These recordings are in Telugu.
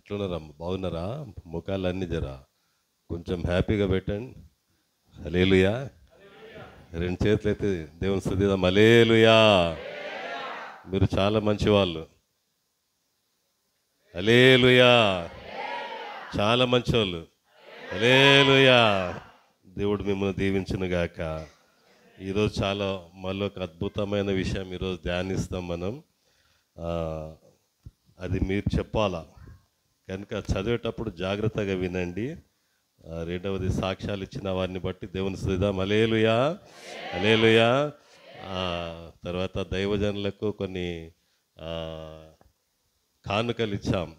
ఎట్లున్నారమ్మ, బాగున్నారా? ముఖాలన్నీ జరా కొంచెం హ్యాపీగా పెట్టండి. హల్లెలూయా. రెండు చేతులు అయితే దేవుని స్తుతిద్దాం. హల్లెలూయా. మీరు చాలా మంచి వాళ్ళు. హల్లెలూయా. చాలా మంచోళ్ళు. హల్లెలూయా. దేవుడు మిమ్మల్ని దీవించును గాక. ఈరోజు చాలా మళ్ళీ ఒక అద్భుతమైన విషయం ఈరోజు ధ్యానిస్తాం మనం. ఆ, అది మీరు చెప్పాలా కనుక చదివేటప్పుడు జాగ్రత్తగా వినండి. రెండవది సాక్ష్యాలు ఇచ్చిన వారిని బట్టి దేవుని స్తుతిద్దాం. హల్లెలూయా. హల్లెలూయా. తర్వాత దైవజనులకు కొన్ని ఆ, కానుకలు ఇచ్చాం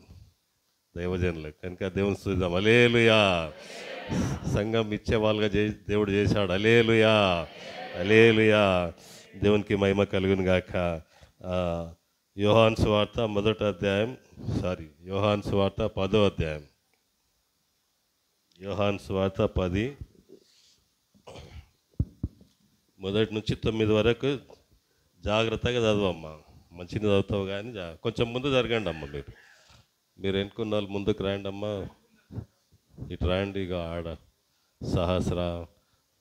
దైవజనులకు, కనుక దేవుని స్తుతిద్దాం. హల్లెలూయా. సంఘం ఇచ్చే వాళ్ళుగా దేవుడు చేశాడు. హల్లెలూయా. హల్లెలూయా. దేవునికి మహిమ కలుగును గాక. యోహాను సువార్త యోహాను సువార్త 10వ అధ్యాయం. యోహాను సువార్త 10 మొదటి నుంచి 9 వరకు జాగ్రత్తగా చదవమ్మా. మంచిగా చదువుతావు కానీ కొంచెం ముందు జరగండి అమ్మ. మీరు ఎన్నుకున్న వాళ్ళు ముందుకు రాండి అమ్మా. ఇటు రాండి. ఇక ఆడ సహస్ర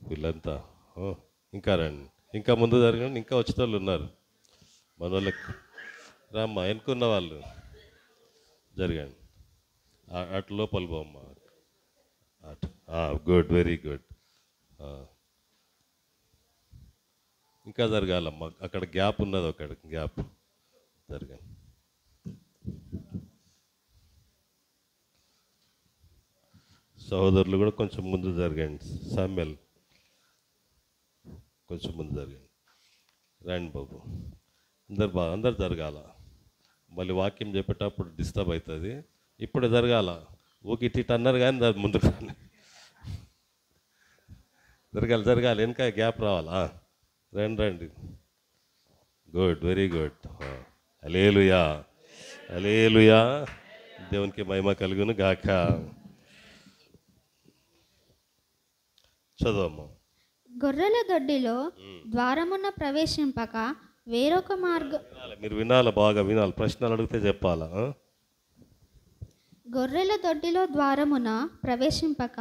వీళ్ళంతా ఇంకా రండి. ఇంకా ముందు జరగండి. ఇంకా వచ్చిన వాళ్ళు ఉన్నారు మన వాళ్ళకి. రామ్మా, ఎన్నుకున్న వాళ్ళు జరగండి. అటు లోపల పోమ్మా. అటు గుడ్, వెరీ గుడ్. ఇంకా జరగాలమ్మా. అక్కడ గ్యాప్ ఉన్నది, అక్కడ గ్యాప్ జరగండి. సహోదరులు కూడా కొంచెం ముందు జరగండి. సామ్యల్ కొంచెం ముందు జరగండి. రండి బాబు. అందరు జరగాల. మళ్ళీ వాక్యం చెప్పేటప్పుడు డిస్టర్బ్ అవుతుంది. ఇప్పుడే జరగాల. ఊకి ఇటు అన్నారు కానీ ముందు జరగాలి. వెనక గ్యాప్ రావాలా? రండి. Good, very good. Hallelujah. Hallelujah. దేవునికి మహిమ కలుగును గాక. చదవమ్మా. గొర్రెల దొడ్డిలో ద్వారమున ప్రవేశింపక వేరొక మార్గం. మీరు వినాలి, బాగా వినాలి. ప్రశ్నలు అడిగితే చెప్పాలా? గొర్రెల దొడ్డిలో ద్వారమున ప్రవేశింపక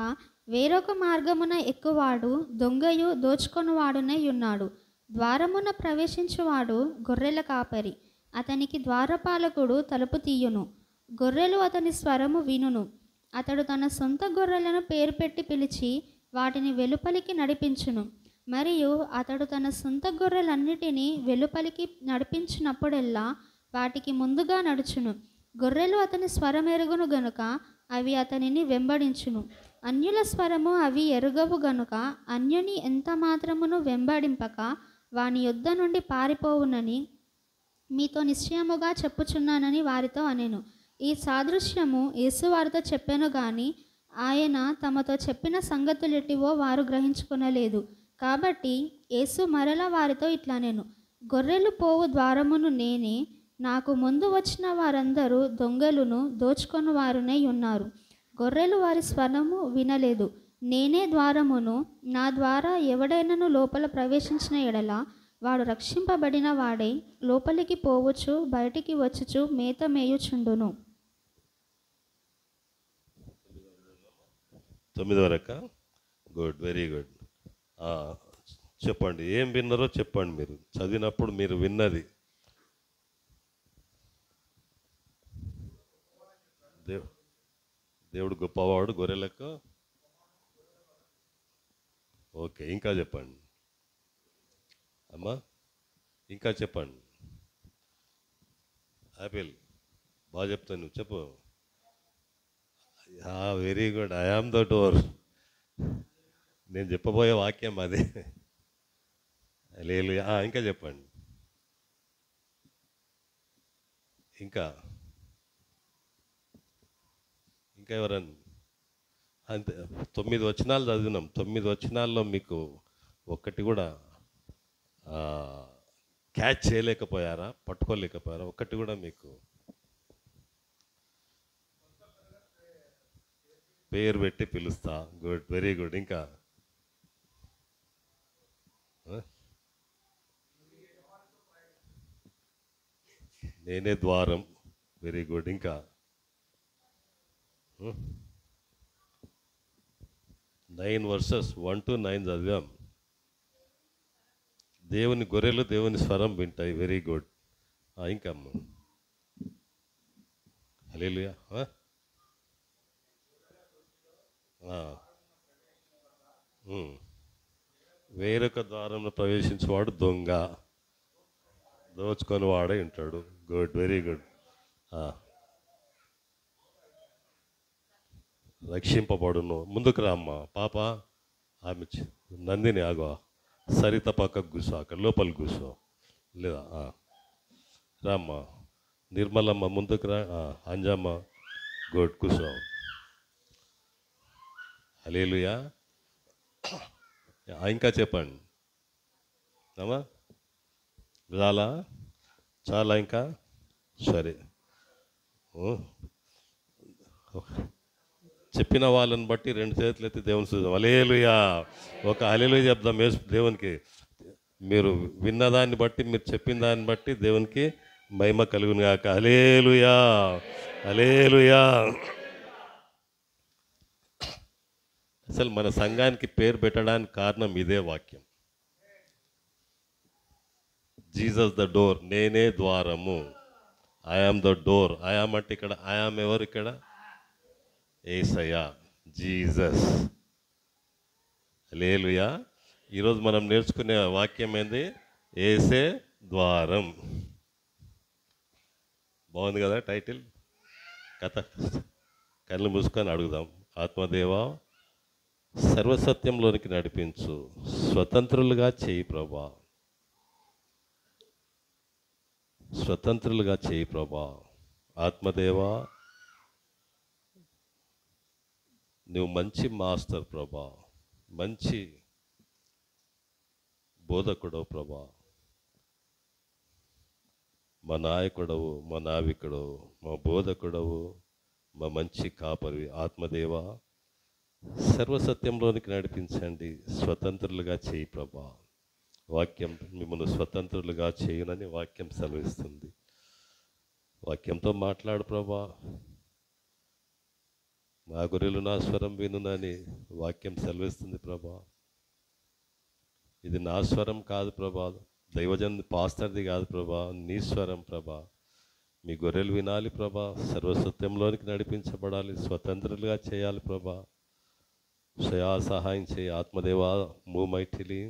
వేరొక మార్గమున ఎక్కువాడు దొంగయు దోచుకొనువాడునై ఉన్నాడు. ద్వారమున ప్రవేశించువాడు గొర్రెల కాపరి. అతనికి ద్వారపాలకుడు తలుపు తీయును. గొర్రెలు అతని స్వరము వినును. అతడు తన సొంత గొర్రెలను పేరు పెట్టి పిలిచి వాటిని వెలుపలికి నడిపించును. మరియు అతడు తన సొంత గొర్రెలన్నిటినీ వెలుపలికి నడిపించినప్పుడెల్లా వాటికి ముందుగా నడుచును. గొర్రెలు అతని స్వరమెరుగును గనుక అవి అతనిని వెంబడించును. అన్యుల స్వరము అవి ఎరుగవు గనుక అన్యుని ఎంత మాత్రమును వెంబడింపక వాని యొద్ద నుండి పారిపోవునని మీతో నిశ్చయముగా చెప్పుచున్నానని వారితో అనెను. ఈ సాదృశ్యము యేసు వారితో చెప్పెను గాని ఆయన తమతో చెప్పిన సంగతులెటివో వారు గ్రహించుకొనలేదు. కాబట్టి యేసు మరల వారితో ఇట్లనెను, గొర్రెలు పోవు ద్వారమును నేనే. నాకు ముందు వచ్చిన వారందరూ దొంగలును దోచుకొని వారునై ఉన్నారు. గొర్రెలు వారి స్వరము వినలేదు. నేనే ద్వారమును. నా ద్వారా ఎవడైనను లోపల ప్రవేశించిన ఎడల వాడు రక్షింపబడిన వాడై లోపలికి పోవచ్చు, బయటికి వచ్చుచు మేత మేయుచుండును. 9 వరకు. Good, very good. చెప్పండి, ఏం విన్నారో చెప్పండి. మీరు చదివినప్పుడు మీరు విన్నది. దేవుడు గొప్పవాడు గొర్రెలకు. ఓకే, ఇంకా చెప్పండి అమ్మా. ఇంకా చెప్పండి. ఆపిల్ బాగా చెప్తాను, నువ్వు చెప్పు. Very good. I am the door. నేను చెప్పబోయే వాక్యం అదే. లేదు. ఇంకా చెప్పండి. ఇంకా ఎవరన్నా? అంతే. 9 వచనాలు చదివినాం. 9 వచనాల్లో మీకు ఒక్కటి కూడా క్యాచ్ చేయలేకపోయారా? పట్టుకోలేకపోయారా? ఒక్కటి కూడా మీకు పేరు పెట్టి పిలుస్తా. Good, very good. ఇంకా నేనే ద్వారం. Very good. ఇంకా 9 వర్సెస్ 1 to 9 చదివాం. దేవుని గొర్రెలు దేవుని స్వరం వింటాయి. Very good. ఇంకా అమ్మ హల్లెలూయా. వేరొక ద్వారంలో ప్రవేశించేవాడు దొంగ, దోచుకొని వాడే ఉంటాడు. Good, very good. రక్షింపబడును. ముందుకు రామ్మ పాప. ఆమె నందిని ఆగో, సరిత పక్కకు కూర్చో, అక్కడ లోపల కూర్చో. లేదా రామ్మ. నిర్మలమ్మ ముందుకు రా. అంజమ్మ గుడ్, కూర్చో. హల్లెలూయా. ఇంకా చెప్పండి అమ్మా. చాలా చాలా ఇంకా సరే. చెప్పిన వాళ్ళని బట్టి 2 చేతులు ఎత్తి దేవుని చూద్దాం. హల్లెలూయా. ఒక హల్లెలూయా చెప్దాం దేవునికి. మీరు విన్నదాన్ని బట్టి, మీరు చెప్పిన దాన్ని బట్టి దేవునికి మహిమ కలుగును గాక. హల్లెలూయా, హల్లెలూయా. అసలు మన సంఘానికి పేరు పెట్టడానికి కారణం ఇదే వాక్యం. జీసస్ ద డోర్, నేనే ద్వారము. I am the door. I am అంటే ఇక్కడ ఐ ఆమ్ ఎవరు? ఇక్కడ యేసయ్య, జీసస్. హల్లెలూయా. ఈరోజు మనం నేర్చుకునే వాక్యం ఏంది? యేసే ద్వారం. బాగుంది కదా టైటిల్? కథ. కళ్ళు మూసుకొని అడుగుదాం. ఆత్మదేవా, సర్వసత్యంలోనికి నడిపించు, స్వతంత్రులుగా చేయి ప్రభా, స్వతంత్రులుగా చేయి ప్రభా. ఆత్మదేవా, నువ్వు మంచి మాస్టర్ ప్రభా, మంచి బోధకుడవు ప్రభా, మా నాయకుడవు, మా నావికుడవు, మా బోధకుడవు, మా మంచి కాపరి. ఆత్మదేవా, సర్వసత్యంలోనికి నడిపించండి, స్వతంత్రులుగా చేయి ప్రభా. వాక్యం మిమ్మల్ని స్వతంత్రులుగా చేయునని వాక్యం సెలవిస్తుంది. వాక్యంతో మాట్లాడు ప్రభా. నా గొర్రెలు నా స్వరం వినునని వాక్యం సెలవిస్తుంది ప్రభా. ఇది నా స్వరం కాదు ప్రభా, దైవజన్ పాస్టర్ది కాదు ప్రభా, నీ స్వరం ప్రభా. మీ గొర్రెలు వినాలి ప్రభా, సర్వసత్యంలోనికి నడిపించబడాలి, స్వతంత్రులుగా చేయాలి ప్రభా. సహాయం చేయి ఆత్మదేవా. Move mightily.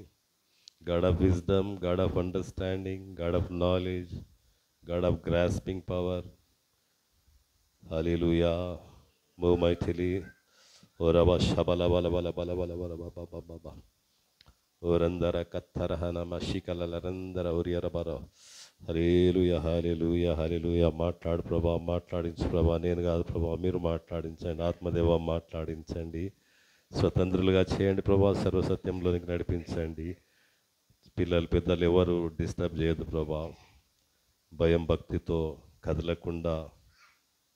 God of wisdom, God of understanding, God of knowledge, God of grasping power. Hallelujah. Move mightily. ఓ రబా షబల బల బల బల బల బల బాబా బాబా ఓరందర కత్తరహన మషికలరందర ఉరియరబర. హల్లెలూయా, హల్లెలూయా, హల్లెలూయా. మాట్లాడు ప్రభా, మాట్లాడించు ప్రభా. నేను కాదు ప్రభా, మీరు మాట్లాడించండి. ఆత్మదేవ మాట్లాడించండి, స్వతంత్రులుగా చేయండి ప్రభా, సర్వసత్యంలోనికి నడిపించండి. పిల్లలు పెద్దలు ఎవరు డిస్టర్బ్ చేయదు ప్రభా. భయం భక్తితో కదలకుండా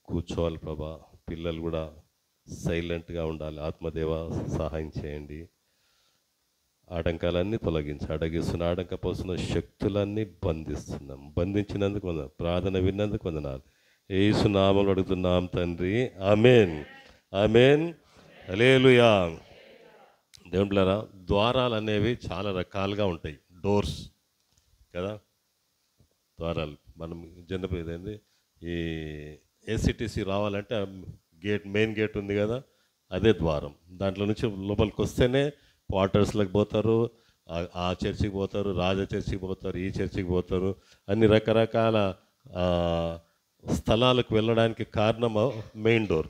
కూర్చోవాలి ప్రభా. పిల్లలు కూడా సైలెంట్గా ఉండాలి. ఆత్మదేవ సహాయం చేయండి. ఆటంకాలన్నీ తొలగించి, అడగిస్తున్న ఆటంకపోస్తున్న శక్తులన్నీ బంధిస్తున్నాం. బంధించినందుకు వందనాలు, ప్రార్థన విన్నందుకు వందనాలు. యేసు నామములో అడుగుతున్నాం తండ్రి, ఆమేన్, ఆమేన్. హల్లెలూయా. దేవుని పిల్లరా, ద్వారాలు అనేవి చాలా రకాలుగా ఉంటాయి. డోర్స్ కదా, ద్వారాలు. మనం జనరల్ ఇదేంది, ఈ ఏసీటీసీ రావాలంటే గేట్, మెయిన్ గేట్ ఉంది కదా, అదే ద్వారం. దాంట్లో నుంచి లోపలికి వస్తేనే క్వార్టర్స్లకు పోతారు, ఆ చర్చికి పోతారు, రాజా చర్చికి పోతారు, ఈ చర్చికి పోతారు. అన్ని రకరకాల స్థలాలకు వెళ్ళడానికి కారణం మెయిన్ డోర్.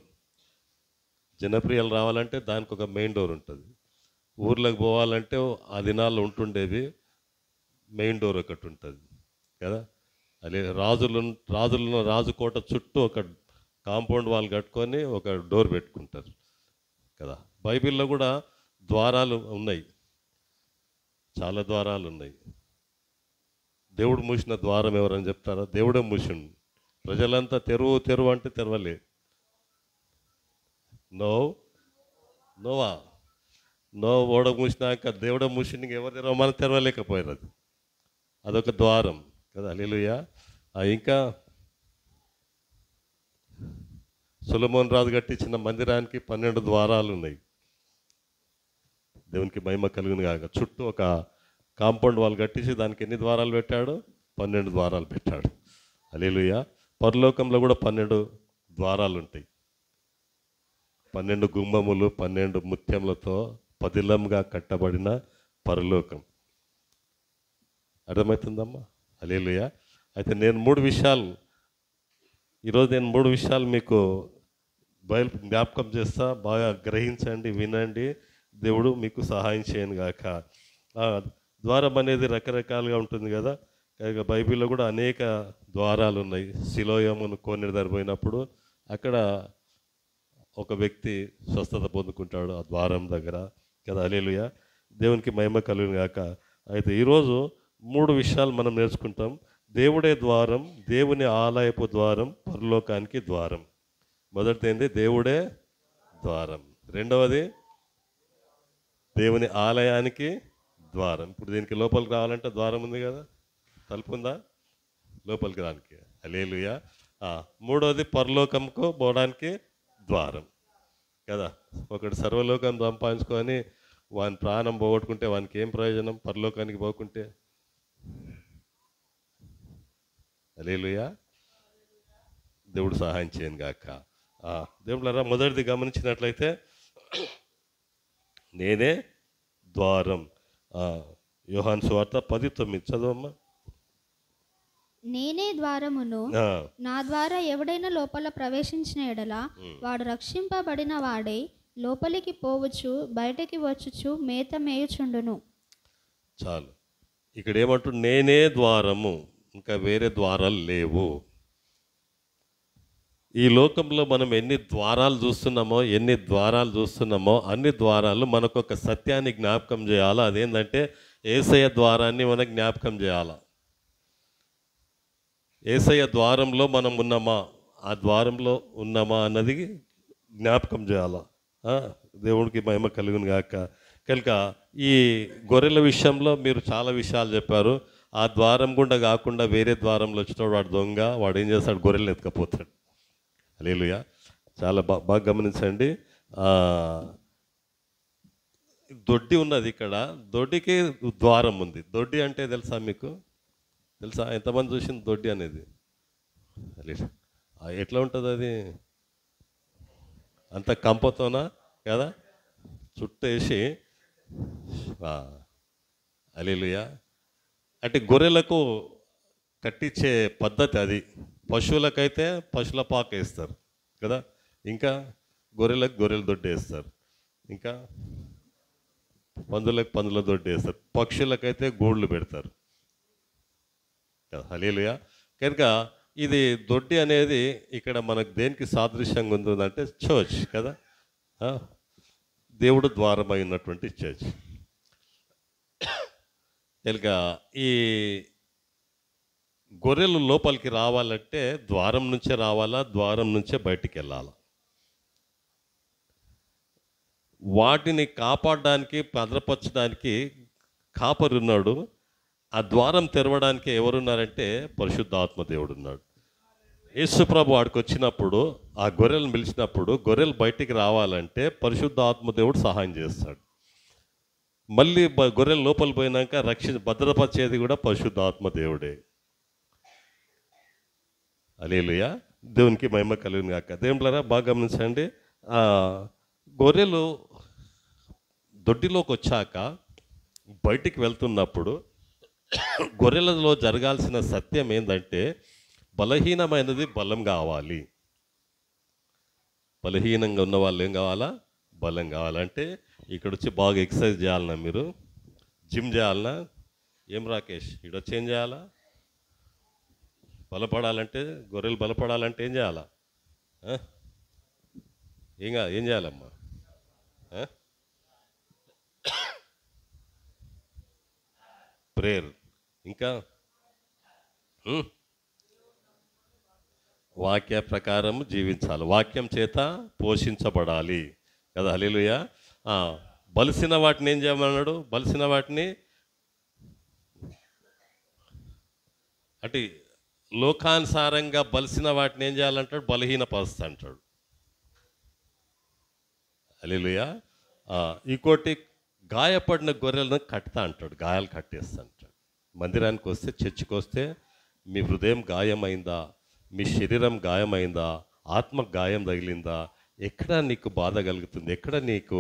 జనప్రియాలు రావాలంటే దానికి ఒక మెయిన్ డోర్ ఉంటుంది. ఊర్లకు పోవాలంటే ఆ దినాల్లో ఉంటుండేది మెయిన్ డోర్ ఒకటి ఉంటుంది కదా. అదే రాజుకోట చుట్టూ ఒక కాంపౌండ్ వాల్ కట్టుకొని ఒక డోర్ పెట్టుకుంటారు కదా. బైబిల్లో కూడా ద్వారాలు ఉన్నాయి, చాలా ద్వారాలు ఉన్నాయి. దేవుడు మూసిన ద్వారం ఎవరని చెప్తారా? దేవుడే మూసిండు. ప్రజలంతా తెరువు తెరువు అంటే తెరవలే. నోవా ఓడ మూసినాక దేవుడే మూసిండు, ఎవరు తెరవమని తెరవలేకపోయారు. అదొక ద్వారం కదా. హల్లెలూయా. ఇంకా సొలొమోన్ రాజు కట్టించిన మందిరానికి 12 ద్వారాలు ఉన్నాయి. దేవునికి మహిమ కలుగును గాక. చుట్టూ ఒక కాంపౌండ్ వాల్ కట్టించి దానికి ఎన్ని ద్వారాలు పెట్టాడు? 12 ద్వారాలు పెట్టాడు. హల్లెలూయా. పరలోకంలో కూడా 12 ద్వారాలు ఉంటాయి. 12 గుమ్మములు, 12 ముత్యములతో పదిలంగా కట్టబడిన పరలోకం. అర్థమవుతుందమ్మా? హల్లెలూయా. అయితే నేను 3 విషయాలు ఈరోజు మీకు జ్ఞాపకం చేస్తా. బాగా గ్రహించండి, వినండి. దేవుడు మీకు సహాయం చేయను గాక. ద్వారం అనేది రకరకాలుగా ఉంటుంది కదా. ఇక బైబిల్లో కూడా అనేక ద్వారాలు ఉన్నాయి. సిలోయమును కోనేరు దగ్గర పోయినప్పుడు అక్కడ ఒక వ్యక్తి స్వస్థత పొందుకుంటాడు ఆ ద్వారం దగ్గర కదా. హల్లెలూయా. దేవునికి మహిమ కలుగును గాక. అయితే ఈరోజు 3 విషయాలు మనం నేర్చుకుంటాం. దేవుడే ద్వారం, దేవుని ఆలయపు ద్వారం, పరలోకానికి ద్వారం. మొదటిది ఏంది? దేవుడే ద్వారం. రెండవది దేవుని ఆలయానికి ద్వారం. ఇప్పుడు దీనికి లోపలికి రావాలంటే ద్వారం ఉంది కదా, తలుపు ఉందా లోపలికి రానికి? హల్లెలూయా. మూడవది పరలోకంకు పోవడానికి ద్వారం కదా. ఒకటి సర్వలోకం సంపాదించుకొని వాని ప్రాణం పోగొట్టుకుంటే వానికి ఏం ప్రయోజనం? పరలోకానికి పోకుంటే. హల్లెలూయా. దేవుడు సహాయం చేయను గాక. దేవుళ్ళారా, మొదటిది గమనించినట్లయితే నేనే ద్వారం. యోహాను సువార్త 10:9 చదవమ్మా. నేనే ద్వారమును, నా ద్వారా ఎవడైనా లోపల ప్రవేశించిన ఎడల వాడు రక్షింపబడిన వాడై లోపలికి పోవచ్చు, బయటికి వచ్చుచు మేత మేయుచుండును. చాలు. ఇక్కడ ఏమంటు? నేనే ద్వారము, ఇంకా వేరే ద్వారాలు లేవు. ఈ లోకంలో మనం ఎన్ని ద్వారాలు చూస్తున్నామో అన్ని ద్వారాలు మనకు ఒక సత్యాన్ని జ్ఞాపకం చేయాలా. అదేంటంటే యేసయ్య ద్వారాన్ని మనకు జ్ఞాపకం చేయాలా. యేసయ్య ద్వారంలో మనం ఉన్నామా, ఆ ద్వారంలో ఉన్నామా అన్నది జ్ఞాపకం చేయాలా. దేవుడికి మహిమ కలుగును గాక. కనుక ఈ గొర్రెల విషయంలో మీరు చాలా విషయాలు చెప్పారు. ఆ ద్వారం గుండా కాకుండా వేరే ద్వారంలో వచ్చినాడు వాడు దొంగ. వాడు ఏం చేస్తాడు? గొర్రెలను ఎత్తుకపోతాడు. హల్లెలూయా. చాలా బాగా గమనించండి. దొడ్డి ఉన్నది ఇక్కడ. దొడ్డికి ద్వారం ఉంది. దొడ్డి అంటే తెలుసా మీకు? తెలుసా? ఎంతమంది చూసింది దొడ్డి అనేది? ఎట్లా ఉంటుంది అది? అంత కంపతోనా కదా, చుట్టేసి. హల్లెలూయా. అంటే గొర్రెలకు కట్టించే పద్ధతి అది. పశువులకైతే పశువుల పాక వేస్తారు కదా, ఇంకా గొర్రెలకు గొర్రెల దొడ్డి వేస్తారు, ఇంకా పందులకు పందుల దొడ్డి వేస్తారు, పక్షులకైతే గూళ్ళు పెడతారు కదా. హల్లెలూయా. కనుక ఇది దొడ్డి అనేది ఇక్కడ మనకు దేనికి సాదృశ్యంగా ఉంటుందంటే చర్చ్ కదా. దేవుడు ద్వారమై ఉన్నటువంటి చర్చ్. కనుక ఈ గొర్రెలు లోపలికి రావాలంటే ద్వారం నుంచే రావాలా, ద్వారం నుంచే బయటికి వెళ్ళాలా. వాటిని కాపాడడానికి, భద్రపరచడానికి కాపరి ఉన్నాడు. ఆ ద్వారం తెరవడానికి ఎవరున్నారంటే పరిశుద్ధాత్మ దేవుడు ఉన్నాడు. యేసు ప్రభు వాడికి వచ్చినప్పుడు, ఆ గొర్రెలను పిలిచినప్పుడు, గొర్రెలు బయటికి రావాలంటే పరిశుద్ధాత్మ దేవుడు సహాయం చేస్తాడు. మళ్ళీ గొర్రెలు లోపలి పోయినాక భద్రపరిచేది కూడా పరిశుద్ధాత్మ దేవుడే. హల్లెలూయా. దేవునికి మహిమ కలుగును గాక. దేవుళ్ళారా, బాగా గమనించండి. గొర్రెలు దొడ్డిలోకి వచ్చాక బయటికి వెళ్తున్నప్పుడు గొర్రెలలో జరగాల్సిన సత్యం ఏంటంటే బలహీనమైనది బలం కావాలి. బలహీనంగా ఉన్న వాళ్ళు ఏం కావాలా? బలం కావాలంటే ఇక్కడ వచ్చి బాగా ఎక్సర్సైజ్ చేయాలన్నా, మీరు జిమ్ చేయాలన్నా. ఏం రాకేష్, ఇక్కడ వచ్చి ఏం చేయాలా? బలపడాలంటే, గొర్రెలు బలపడాలంటే ఏం చేయాలా? ఏం చేయాలమ్మా? ప్రేయర్, ఇంకా వాక్య ప్రకారం జీవించాలి, వాక్యం చేత పోషించబడాలి కదా. హల్లెలూయా. బలిసిన వాటిని ఏం చేయమన్నాడు? బలిసిన వాటిని అంటే లోకానుసారంగా బలిసిన వాటిని ఏం చేయాలంటాడు? బలహీనపరుస్తా అంటాడు హల్లెలూయా. ఇంకోటి, గాయపడిన గొర్రెలను కడతా అంటాడు, గాయాలు కట్టేస్తా అంటాడు. మందిరానికి వస్తే, చర్చికి వస్తే, మీ హృదయం గాయమైందా, మీ శరీరం గాయమైందా, ఆత్మ గాయం తగిలిందా, ఎక్కడ నీకు బాధ కలుగుతుంది, ఎక్కడ నీకు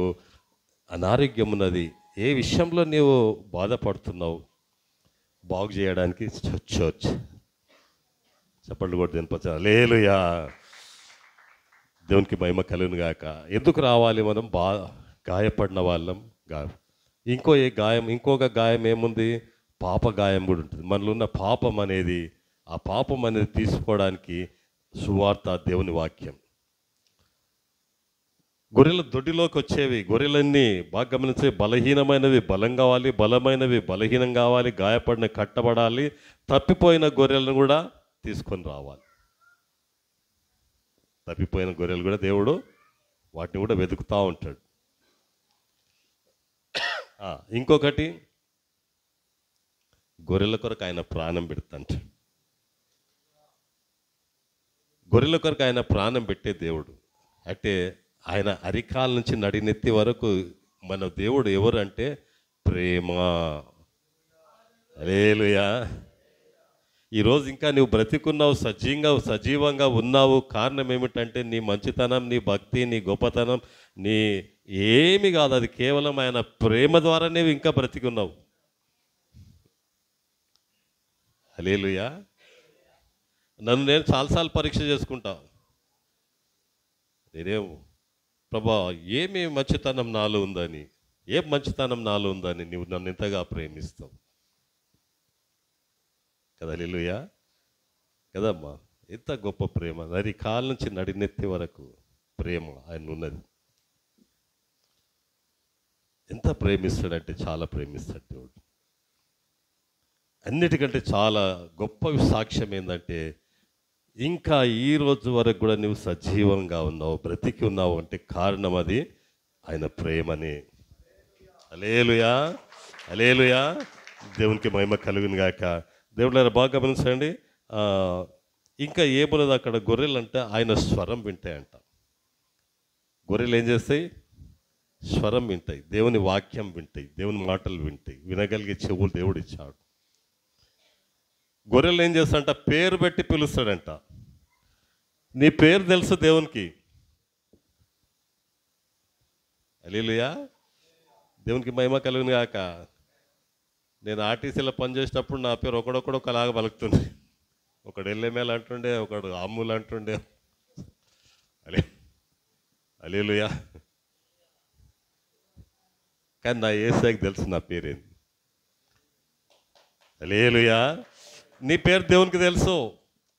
అనారోగ్యం ఉన్నది, ఏ విషయంలో నీవు బాధపడుతున్నావు, బాగు చేయడానికి చర్చ్. చప్పట్లు కూడా తినిపించాలి. హల్లెలూయా. దేవునికి మహిమ కలుగును గాక. ఎందుకు రావాలి మనం? గాయపడిన వాళ్ళం. ఇంకొక గాయం ఏముంది? పాప గాయం కూడా ఉంటుంది. మనలో ఉన్న పాపం అనేది, ఆ పాపం అనేది తీసుకోవడానికి సువార్త, దేవుని వాక్యం. గొర్రెల దొడ్డిలోకి వచ్చేవి గొర్రెలన్నీ బాగా గమనించే, బలహీనమైనవి బలం కావాలి, బలమైనవి బలహీనం కావాలి, గాయపడిన కట్టబడాలి. తప్పిపోయిన గొర్రెలను కూడా తీసుకొని రావాలి. తప్పిపోయిన గొర్రెలు కూడా దేవుడు వాటిని కూడా వెతుకుతూ ఉంటాడు. ఇంకొకటి, గొర్రెల కొరకు ఆయన ప్రాణం పెడతాంటాడు. గొర్రెల కొరకు ఆయన ప్రాణం పెట్టే దేవుడు. అంటే ఆయన అరికాల నుంచి నడినెత్తి వరకు మన దేవుడు ఎవరు అంటే ప్రేమ. హల్లెలూయా. ఈరోజు ఇంకా నువ్వు బ్రతికున్నావు, సజీవంగా ఉన్నావు. కారణం ఏమిటంటే నీ మంచితనం, నీ భక్తి, నీ గొప్పతనం, నీ ఏమి కాదు. అది కేవలం ఆయన ప్రేమ ద్వారానే ఇంకా బ్రతికున్నావు. హల్లెలూయా. నన్ను నేను చాలాసార్లు పరీక్ష చేసుకుంటా. నేనేం ప్రభా, ఏమి మంచితనం నాలో ఉందని, ఏ మంచితనం నాలో ఉందని నువ్వు నన్ను ఎంతగా ప్రేమిస్తావు కదా. హల్లెలూయా కదమ్మా. ఎంత గొప్ప ప్రేమ! నరి కాళ్ళ నుంచి నడినెత్తి వరకు ప్రేమ ఆయన ఉన్నది. ఎంత ప్రేమిస్తాడంటే చాలా ప్రేమిస్తాడు దేవుడు. అన్నిటికంటే చాలా గొప్ప సాక్ష్యం ఏంటంటే, ఇంకా ఈ రోజు వరకు కూడా నువ్వు సజీవంగా ఉన్నావు, బ్రతికి ఉన్నావు అంటే కారణం అది ఆయన ప్రేమని. హల్లెలూయా. హల్లెలూయా. దేవునికి మహిమ కలుగును గాక. దేవుళ్ళారా బాగా గమనించండి. ఇంకా ఏమున్నది అక్కడ? గొర్రెలు అంటే ఆయన స్వరం వింటాయంట. గొర్రెలు ఏం చేస్తాయి? స్వరం వింటాయి, దేవుని వాక్యం వింటాయి, దేవుని మాటలు వింటాయి. వినగలిగే చెవులు దేవుడు ఇచ్చాడు. గొర్రెలు ఏం చేస్తాడంట? పేరు పెట్టి పిలుస్తాడంట. నీ పేరు తెలుసు దేవునికి. హల్లెలూయా. దేవునికి మహిమ కలుగును గాక. నేను ఆర్టీసీలో పనిచేసినప్పుడు నా పేరు ఒకడొకలాగా పలుకుతుంది. ఒకడు ఎల్ఎంఎల్ అంటుండే, ఒకడు అమ్ములు అంటుండే. హల్లెలూయా. కానీ నా యేసయ్యకి తెలుసు నా పేరేంది. హల్లెలూయా. నీ పేరు దేవునికి తెలుసు.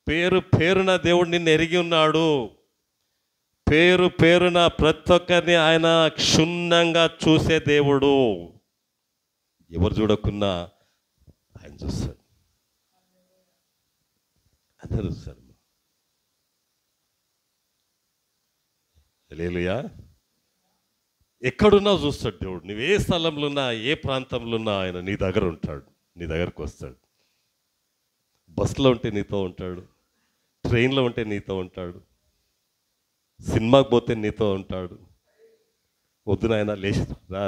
పేరున దేవుడు నిన్ను ఎరిగి ఉన్నాడు. పేరున ప్రతి ఒక్కరిని ఆయన క్షుణ్ణంగా చూసే దేవుడు. ఎవరు చూడకున్నా ఆయన చూస్తాడు. అందరూ చూస్తాడు. హల్లెలూయా. ఎక్కడున్నా చూస్తాడు దేవుడు. నువ్వు ఏ స్థలంలో ఉన్నా, ఏ ప్రాంతంలో ఉన్నా ఆయన నీ దగ్గర ఉంటాడు, నీ దగ్గరకు వస్తాడు. బస్సులో ఉంటే నీతో ఉంటాడు, ట్రైన్లో ఉంటే నీతో ఉంటాడు, సినిమాకి పోతే నీతో ఉంటాడు. వద్దు నాయన లేచి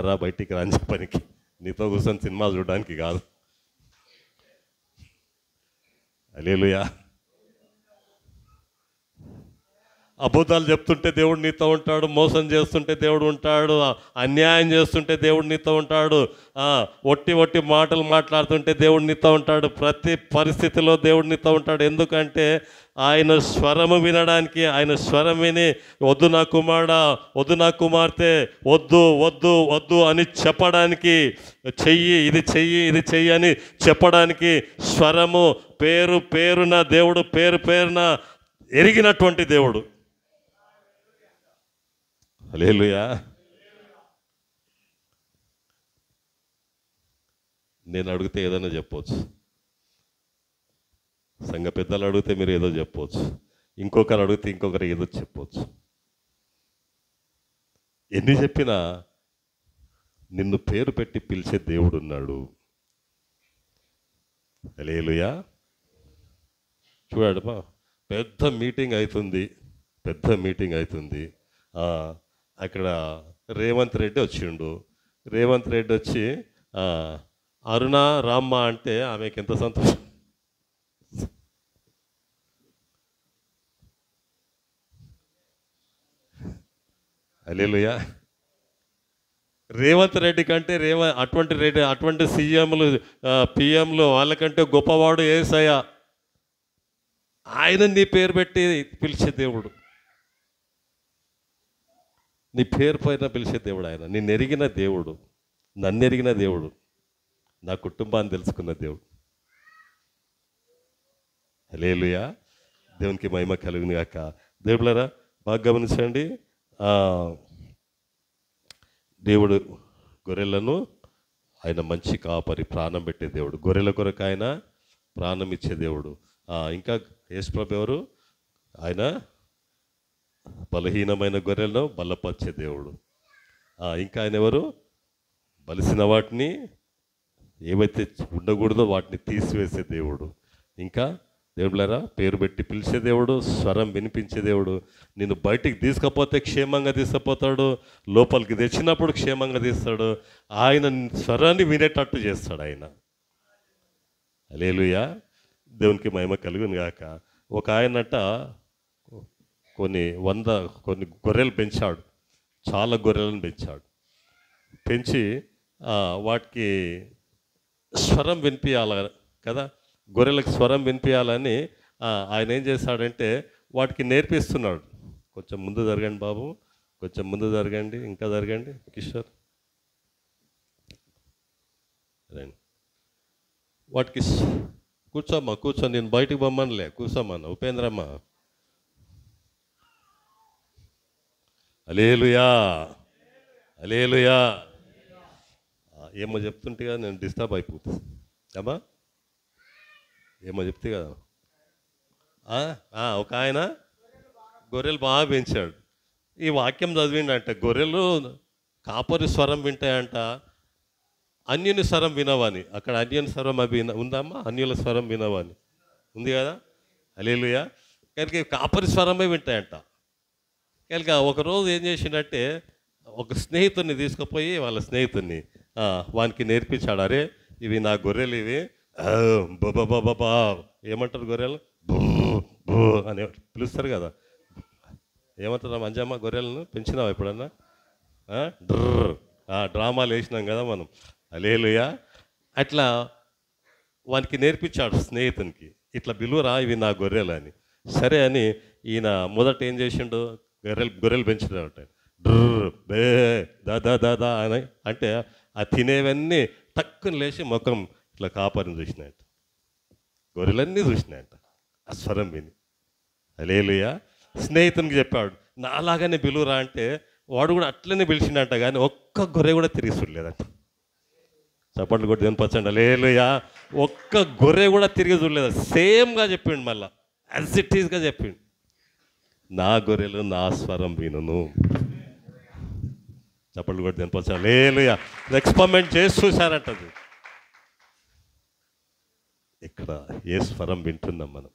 రా బయటికి రాని పనికి, నీతో కూర్చొని సినిమా చూడడానికి కాదు. హల్లెలూయా. అబద్ధాలు చెప్తుంటే దేవుడు నీతో ఉంటాడు, మోసం చేస్తుంటే దేవుడు ఉంటాడు, అన్యాయం చేస్తుంటే దేవుడు నీతో ఉంటాడు, ఒట్టి మాటలు మాట్లాడుతుంటే దేవుడు నీతో ఉంటాడు. ప్రతి పరిస్థితిలో దేవుడు నీతో ఉంటాడు. ఎందుకంటే ఆయన స్వరము వినడానికి, ఆయన స్వరం విని వద్దు నా కుమారుడా, వద్దు నా కుమార్తె, వద్దు అని చెప్పడానికి, ఇది చెయ్యి అని చెప్పడానికి స్వరము, పేరున దేవుడు పేరున ఎరిగినటువంటి దేవుడు. హల్లెలూయా. నేను అడిగితే ఏదైనా చెప్పవచ్చు, సంఘ పెద్దలు అడిగితే మీరు ఏదో చెప్పవచ్చు, ఇంకొకరు అడిగితే ఇంకొకరు ఏదో చెప్పవచ్చు. ఎన్ని చెప్పినా నిన్ను పేరు పెట్టి పిలిచే దేవుడు ఉన్నాడు. హల్లెలూయా. చూడమ్మా, పెద్ద మీటింగ్ అవుతుంది. అక్కడ రేవంత్ రెడ్డి వచ్చిండు. రేవంత్ రెడ్డి వచ్చి అరుణ రామ్మ అంటే ఆమెకి ఎంత సంతోషం. హల్లెలూయా. రేవంత్ రెడ్డి కంటే అటువంటి సీఎంలు పిఎంలు వాళ్ళకంటే గొప్పవాడు యేసయ్య. ఆయన నీ పేరు పెట్టి పిలిచే దేవుడు, నీ పేరు పైన పిలిచే దేవుడు ఆయన. నిన్ను ఎరిగిన దేవుడు, నన్ను ఎరిగిన దేవుడు, నా కుటుంబాన్ని తెలుసుకున్న దేవుడు. హల్లెలూయా. దేవునికి మహిమ కలుగును గాక. దేవుళ్ళారా బాగా గమనించండి. దేవుడు గొర్రెలను ఆయన మంచి కాపరి, ప్రాణం పెట్టే దేవుడు. గొర్రెల కొరకు ఆయన ప్రాణం ఇచ్చే దేవుడు. ఇంకా యేసుప్రభు ఎవరు? ఆయన బలహీనమైన గొర్రెలను బలపరిచే దేవుడు. ఇంకా ఆయన ఎవరు? బలిసిన వాటిని, ఏవైతే ఉండకూడదో వాటిని తీసివేసే దేవుడు. ఇంకా దేవుళ్ళారా పేరు పెట్టి పిలిచే దేవుడు, స్వరం వినిపించే దేవుడు. నిన్ను బయటికి తీసుకపోతే క్షేమంగా తీసుకుపోతాడు, లోపలికి తెచ్చినప్పుడు క్షేమంగా తీస్తాడు. ఆయన స్వరాన్ని వినేటట్టు చేస్తాడు ఆయన. హల్లెలూయా. దేవునికి మహిమ కలుగును గాక. ఒక ఆయనట కొన్ని గొర్రెలు పెంచాడు, చాలా గొర్రెలను పెంచాడు. పెంచి వాటికి స్వరం వినిపించాలి కదా, గొర్రెలకు స్వరం వినిపించాలని ఆయన ఏం చేశాడంటే వాటికి నేర్పిస్తున్నాడు. కొంచెం ముందు జరగండి బాబు, కొంచెం ముందు జరగండి, ఇంకా జరగండి కిషోర్. రండి. వాటికి కూర్చోమ్మా, కూర్చో, నేను బయటికి పొమ్మనిలే, కూర్చోమ్మా ఉపేంద్రమ్మ. హల్లెలూయా, హల్లెలూయా. ఏమో చెప్తుంటే కదా నేను డిస్టర్బ్ అయిపోతుంది అమ్మా. ఏమో చెప్తే కదా. ఒక ఆయన గొర్రెలు బాగా పెంచాడు. ఈ వాక్యం చదివిండంట, గొర్రెలు కాపరి స్వరం వింటాయంట, అన్యుని స్వరం వినవని. అక్కడ అన్యుని స్వరం అవి ఉందమ్మా, అన్యుల స్వరం వినవని ఉంది కదా. హల్లెలూయా. కనుక కాపరి స్వరమే వింటాయంట. కనుక ఒకరోజు ఏం చేసిండంటే ఒక స్నేహితుడిని తీసుకుపోయి వాళ్ళ స్నేహితుడిని వానికి నేర్పించాడు. అరే ఇవి నా గొర్రెలు, ఇవి బాబా ఏమంటారు గొర్రెలు, బూ బూ అని పిలుస్తారు కదా. ఏమంటారు మంజమ్మ గొర్రెలను పెంచినావా ఎప్పుడన్నా? డ్రామాలు వేసినాం కదా మనం. హల్లెలూయా. అట్లా వానికి నేర్పించాడు స్నేహితునికి, ఇట్లా పిలువరా ఇవి నా గొర్రెలు అని. సరే అని ఈయన మొదట ఏం చేసిండు, గొర్రెలు పెంచినాడు. డ్రర్ బే దాదా దాదా అని అంటే ఆ తినేవన్నీ తక్కువ లేచి ముఖం ఇట్లా కాపరిని చూసినాయట, గొర్రెలన్నీ చూసినాయట ఆ స్వరం విని. హల్లెలూయా. స్నేహితునికి చెప్పాడు నాలాగానే పిలువురా అంటే వాడు కూడా అట్లనే పిలిచిండట, కానీ ఒక్క గొర్రె కూడా తిరిగి చూడలేదంట. చప్పట్లు కొట్టి వినిపించండి. హల్లెలూయా. ఒక్క గొర్రె కూడా తిరిగి చూడలేదు. సేమ్గా చెప్పిండు, మళ్ళా యాజ్ ఇట్ ఈస్గా చెప్పిండు, నా గొర్రెలు నా స్వరం వినును. చప్పట్లు కొట్టి వినిపించండి. హల్లెలూయా. ఎక్స్పెరిమెంట్ చేసి చూశారంటది. ఇక్కడ ఏ స్వరం వింటున్నాం మనం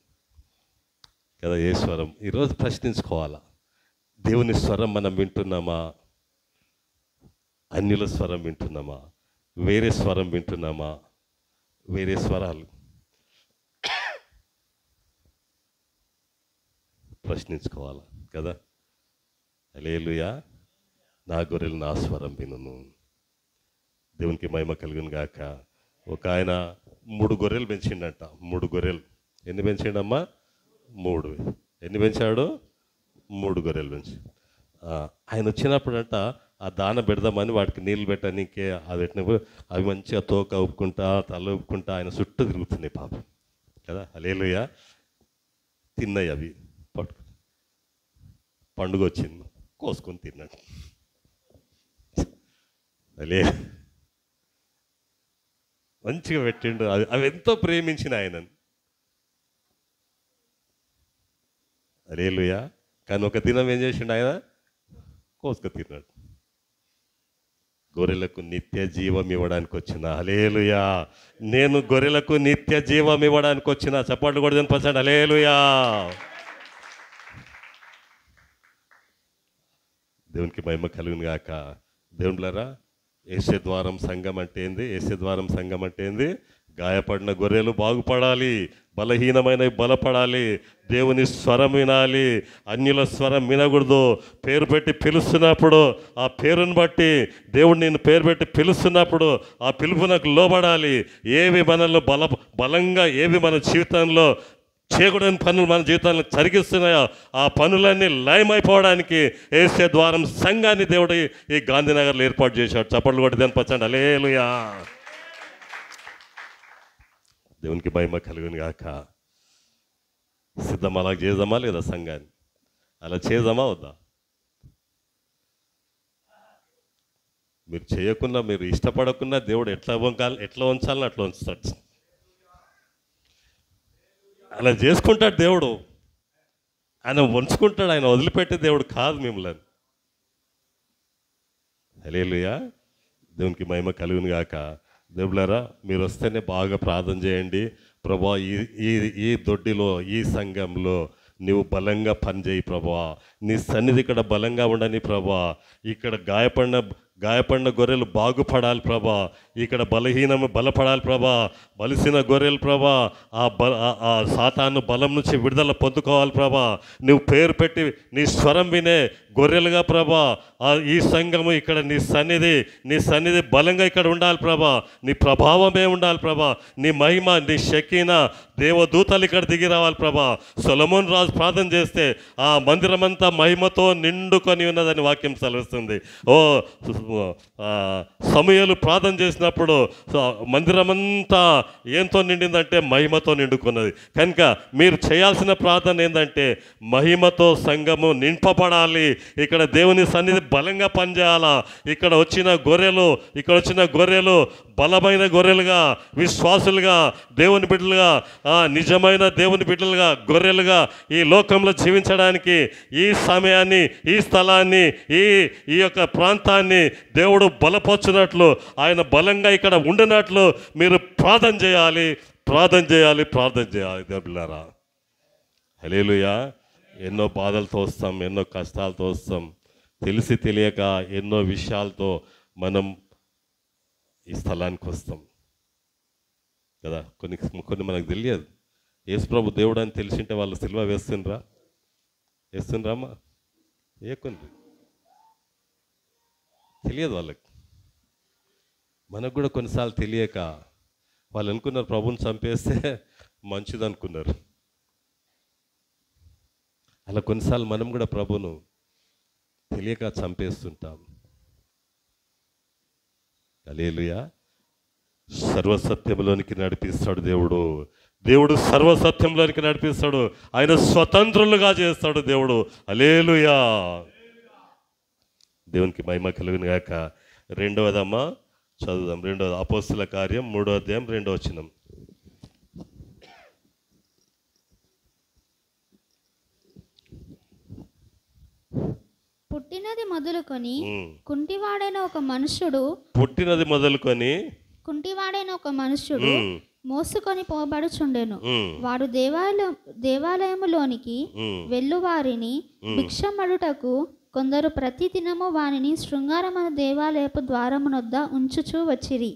కదా, ఏ స్వరం? ఈరోజు ప్రశ్నించుకోవాలా, దేవుని స్వరం మనం వింటున్నామా? అన్యుల స్వరం వింటున్నామా? వేరే స్వరం వింటున్నామా? వేరే స్వరాలు ప్రశ్నించుకోవాలా కదా. హల్లెలూయా. నా గొర్రెలు నా స్వరం వినును. దేవునికి మహిమ కలుగును గాక. ఒక ఆయన 3 గొర్రెలు పెంచిండట. 3 గొర్రెలు. ఎన్ని పెంచిండమ్మా? 3. ఎన్ని పెంచాడు? 3 గొర్రెలు పెంచి ఆయన వచ్చినప్పుడంట ఆ దాన పెడదామని వాటికి నీళ్ళు పెట్టడానికే అది పెట్టినప్పుడు అవి మంచిగా తోక ఊపుకుంటా తల ఊపుకుంటా ఆయన చుట్టూ తిరుగుతున్నాయి పాపం కదా. హల్లెలూయా. తిన్నాయి అవి. పండుగ వచ్చింది, కోసుకొని తిన్నాడు. అలే మంచిగా పెట్టిండు. అవి ఎంతో ప్రేమించిన ఆయనను. హల్లెలూయా. కానీ ఒక దినం ఏం చేసిండు ఆయన? కోసుకు తిన్నాడు. గొర్రెలకు నిత్య జీవం ఇవ్వడానికి వచ్చిన. హల్లెలూయా. నేను గొర్రెలకు నిత్య జీవం ఇవ్వడానికి వచ్చిన. చప్పట్లు కూడా వినిపించండి. హల్లెలూయా. దేవునికి మహిమ కలుగును గాక. దేవుళ్ళారా, యేసే ద్వారం సంఘం అంటే ఏంది? యేసే ద్వారం సంఘం అంటే ఏంది? గాయపడిన గొర్రెలు బాగుపడాలి, బలహీనమైనవి బలపడాలి, దేవుని స్వరం వినాలి, అన్యుల స్వరం వినకూడదు. పేరు పెట్టి పిలుస్తున్నప్పుడు ఆ పేరుని బట్టి, దేవుడు నేను పేరు పెట్టి పిలుస్తున్నప్పుడు ఆ పిలుపునకు లోబడాలి. ఏవి మనలో బలంగా ఏవి మన జీవితంలో చేయకూడని పనులు మన జీవితాలను జరిగిస్తున్నాయో ఆ పనులన్నీ లయమైపోవడానికి యేసే ద్వారం సంఘాన్ని దేవుడు ఈ గాంధీనగర్లో ఏర్పాటు చేశాడు. చప్పట్లు కొట్టి దాన్ని పచ్చండి, హల్లెలూయా. దేవునికి మహిమ కలుగును గాక. సిద్ధం అలా చేద్దామా లేదా? సంఘాన్ని అలా చేద్దామా వద్దా? మీరు చేయకుండా, మీరు ఇష్టపడకుండా దేవుడు ఎట్లా ఉంచాలని అట్లా ఉంచుతాడు. అలా చేసుకుంటాడు దేవుడు. ఆయన ఉంచుకుంటాడు, ఆయన వదిలిపెట్టే దేవుడు కాదు మిమ్మల్ని. హల్లెలూయా. దేవునికి మహిమ కలుగును గాక. దేవులారా, మీరు వస్తేనే బాగా ప్రార్థన చేయండి. ప్రభా, ఈ దొడ్డిలో, ఈ సంఘంలో నీవు బలంగా పనిచేయి ప్రభా. నీ సన్నిధి ఇక్కడ బలంగా ఉండని ప్రభా. ఇక్కడ గాయపడిన గొర్రెలు బాగుపడాలి ప్రభా. ఇక్కడ బలహీనము బలపడాలి ప్రభా. బలిసిన గొర్రెలు ప్రభా ఆ సాతాను బలం నుంచి విడుదల పొందుకోవాలి ప్రభా. నువ్వు పేరు పెట్టి నీ స్వరం వినే గొర్రెలుగా ప్రభా ఈ సంఘము ఇక్కడ నీ సన్నిధి బలంగా ఇక్కడ ఉండాలి ప్రభా. నీ ప్రభావమే ఉండాలి ప్రభా. నీ మహిమ, నీ శక్తిన దేవదూతలు ఇక్కడ దిగి రావాలి ప్రభా. సొలొమోను రాజు ప్రార్థన చేస్తే ఆ మందిరమంతా మహిమతో నిండుకొని ఉన్నదని వాక్యం సెలవిస్తుంది. సమూయేలు ప్రార్థన చేసినప్పుడు మందిరమంతా ఏంతో నిండిందంటే మహిమతో నిండుకున్నది. కనుక మీరు చేయాల్సిన ప్రార్థన ఏంటంటే మహిమతో సంఘము నింపబడాలి. ఇక్కడ దేవుని సన్నిధి బలంగా పనిచేయాలా. ఇక్కడ వచ్చిన గొర్రెలు బలమైన గొర్రెలుగా, విశ్వాసులుగా, దేవుని బిడ్డలుగా, నిజమైన దేవుని బిడ్డలుగా, గొర్రెలుగా ఈ లోకంలో జీవించడానికి ఈ సమయాన్ని, ఈ స్థలాన్ని, ఈ యొక్క ప్రాంతాన్ని దేవుడు బలపరచునట్లు, ఆయన బలంగా ఇక్కడ ఉండినట్లు మీరు ప్రార్థన చేయాలి. దేవుళ్ళారా, హల్లెలూయా. ఎన్నో బాధలతో వస్తాం, ఎన్నో కష్టాలతో వస్తాం, తెలిసి తెలియక ఎన్నో విషయాలతో మనం ఈ స్థలానికి వస్తాం కదా. కొన్ని మనకు తెలియదు. యేసుప్రభు దేవుడు అని తెలిసింటే వాళ్ళు సిలువ వేస్తుండ్రామా? కొన్ని తెలియదు వాళ్ళకి. మనకు కూడా కొన్నిసార్లు తెలియక వాళ్ళు అనుకున్నారు ప్రభుని చంపేస్తే మంచిది అనుకున్నారు. అలా కొన్నిసార్లు మనం కూడా ప్రభును తెలియక చంపేస్తుంటాం. హల్లెలూయా. సర్వసత్యంలోనికి నడిపిస్తాడు దేవుడు సర్వసత్యంలోనికి నడిపిస్తాడు. ఆయన స్వతంత్రులుగా చేస్తాడు దేవుడు. హల్లెలూయా. దేవునికి మహిమ కలుగును గాక. రెండవదమ్మా చదువుదాం. రెండవది అపోస్తల కార్యం 3వ అధ్యాయం 2వ వచనం. పుట్టినది మొదలుకొని కుంటివాడైన ఒక మనుష్యుడు మోసుకొని పోబడుచుండెను. వాడు దేవాలయములోనికి వెళ్ళువారిని భిక్షమడుటకు కొందరు ప్రతి దినము వానిని శృంగారమను దేవాలయపు ద్వారమునొద్ద ఉంచుచూ వచ్చిరి.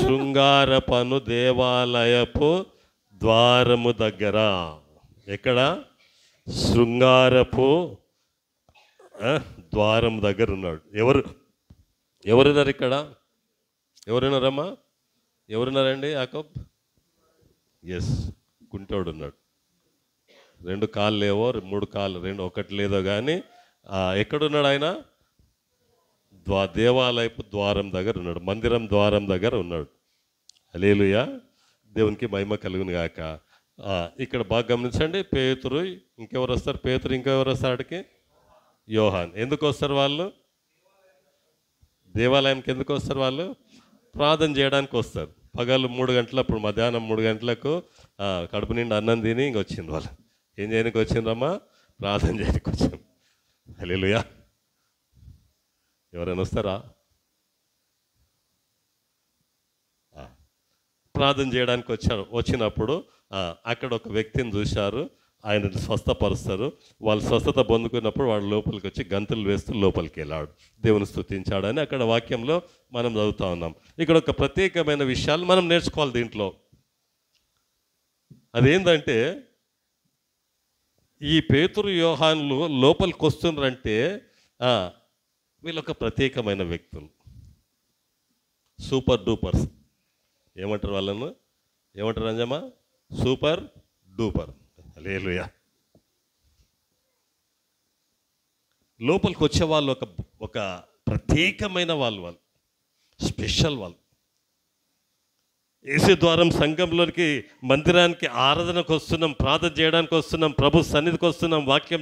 శృంగారపను దేవాలయపు ద్వారము దగ్గర, ఎక్కడ? శృంగారపు ద్వారం దగ్గర ఉన్నాడు. ఎవరున్నారు ఇక్కడ? ఎవరున్నారమ్మా? ఎవరున్నారండి? యాకోబ్? ఎస్, కుంటోడు ఉన్నాడు. 2 కాళ్ళు లేవో, 3 కాళ్ళు, 2 ఒకటి లేదో కానీ ఎక్కడున్నాడు ఆయన? దేవాలయపు ద్వారం దగ్గర ఉన్నాడు, మందిరం ద్వారం దగ్గర ఉన్నాడు. హల్లెలూయా. దేవునికి మహిమ కలుగును గాక. ఇక్కడ బాగా గమనించండి. పేతురు, ఇంకెవరు వస్తారు? పేతురు, ఇంకెవరు వస్తారు ఆడికి? యోహాన్. ఎందుకు వస్తారు వాళ్ళు? దేవాలయంకి ఎందుకు వస్తారు వాళ్ళు? ప్రార్థన చేయడానికి వస్తారు. పగలు 3 గంటలప్పుడు, మధ్యాహ్నం 3 గంటలకు కడుపు నిండి అన్నం తిని ఇంకొచ్చింది వాళ్ళు. ఏం చేయడానికి వచ్చిండ్రమ్మా? ప్రార్థన చేయడానికి వచ్చాం. హల్లెలూయా. ఎవరైనా వస్తారా? ప్రార్థన చేయడానికి వచ్చినప్పుడు అక్కడ ఒక వ్యక్తిని చూశారు. ఆయన స్వస్థపరుస్తారు. వాళ్ళు స్వస్థత పొందుకున్నప్పుడు వాడు లోపలికి వచ్చి గంతులు వేస్తూ లోపలికి వెళ్ళాడు, దేవుని స్తుతించాడని అక్కడ వాక్యంలో మనం చదువుతూ ఉన్నాం. ఇక్కడ ఒక ప్రత్యేకమైన విషయాలు మనం నేర్చుకోవాలి దీంట్లో. అదేంటంటే ఈ పేతురు యోహానులు లోపలికి వస్తున్నారంటే వీళ్ళొక ప్రత్యేకమైన వ్యక్తులు, సూపర్ డూపర్స్. ఏమంటారు వాళ్ళను? ఏమంటారు అంజమ్మ? Super duper. హల్లెలూయా. లోపలికి వచ్చే వాళ్ళు ఒక ప్రత్యేకమైన వాళ్ళు స్పెషల్ వాళ్ళు. యేసు ద్వారం సంఘంలోనికి, మందిరానికి ఆరాధనకు వస్తున్నాం, ప్రార్థన చేయడానికి వస్తున్నాం, ప్రభు సన్నిధికి వస్తున్నాం, వాక్యం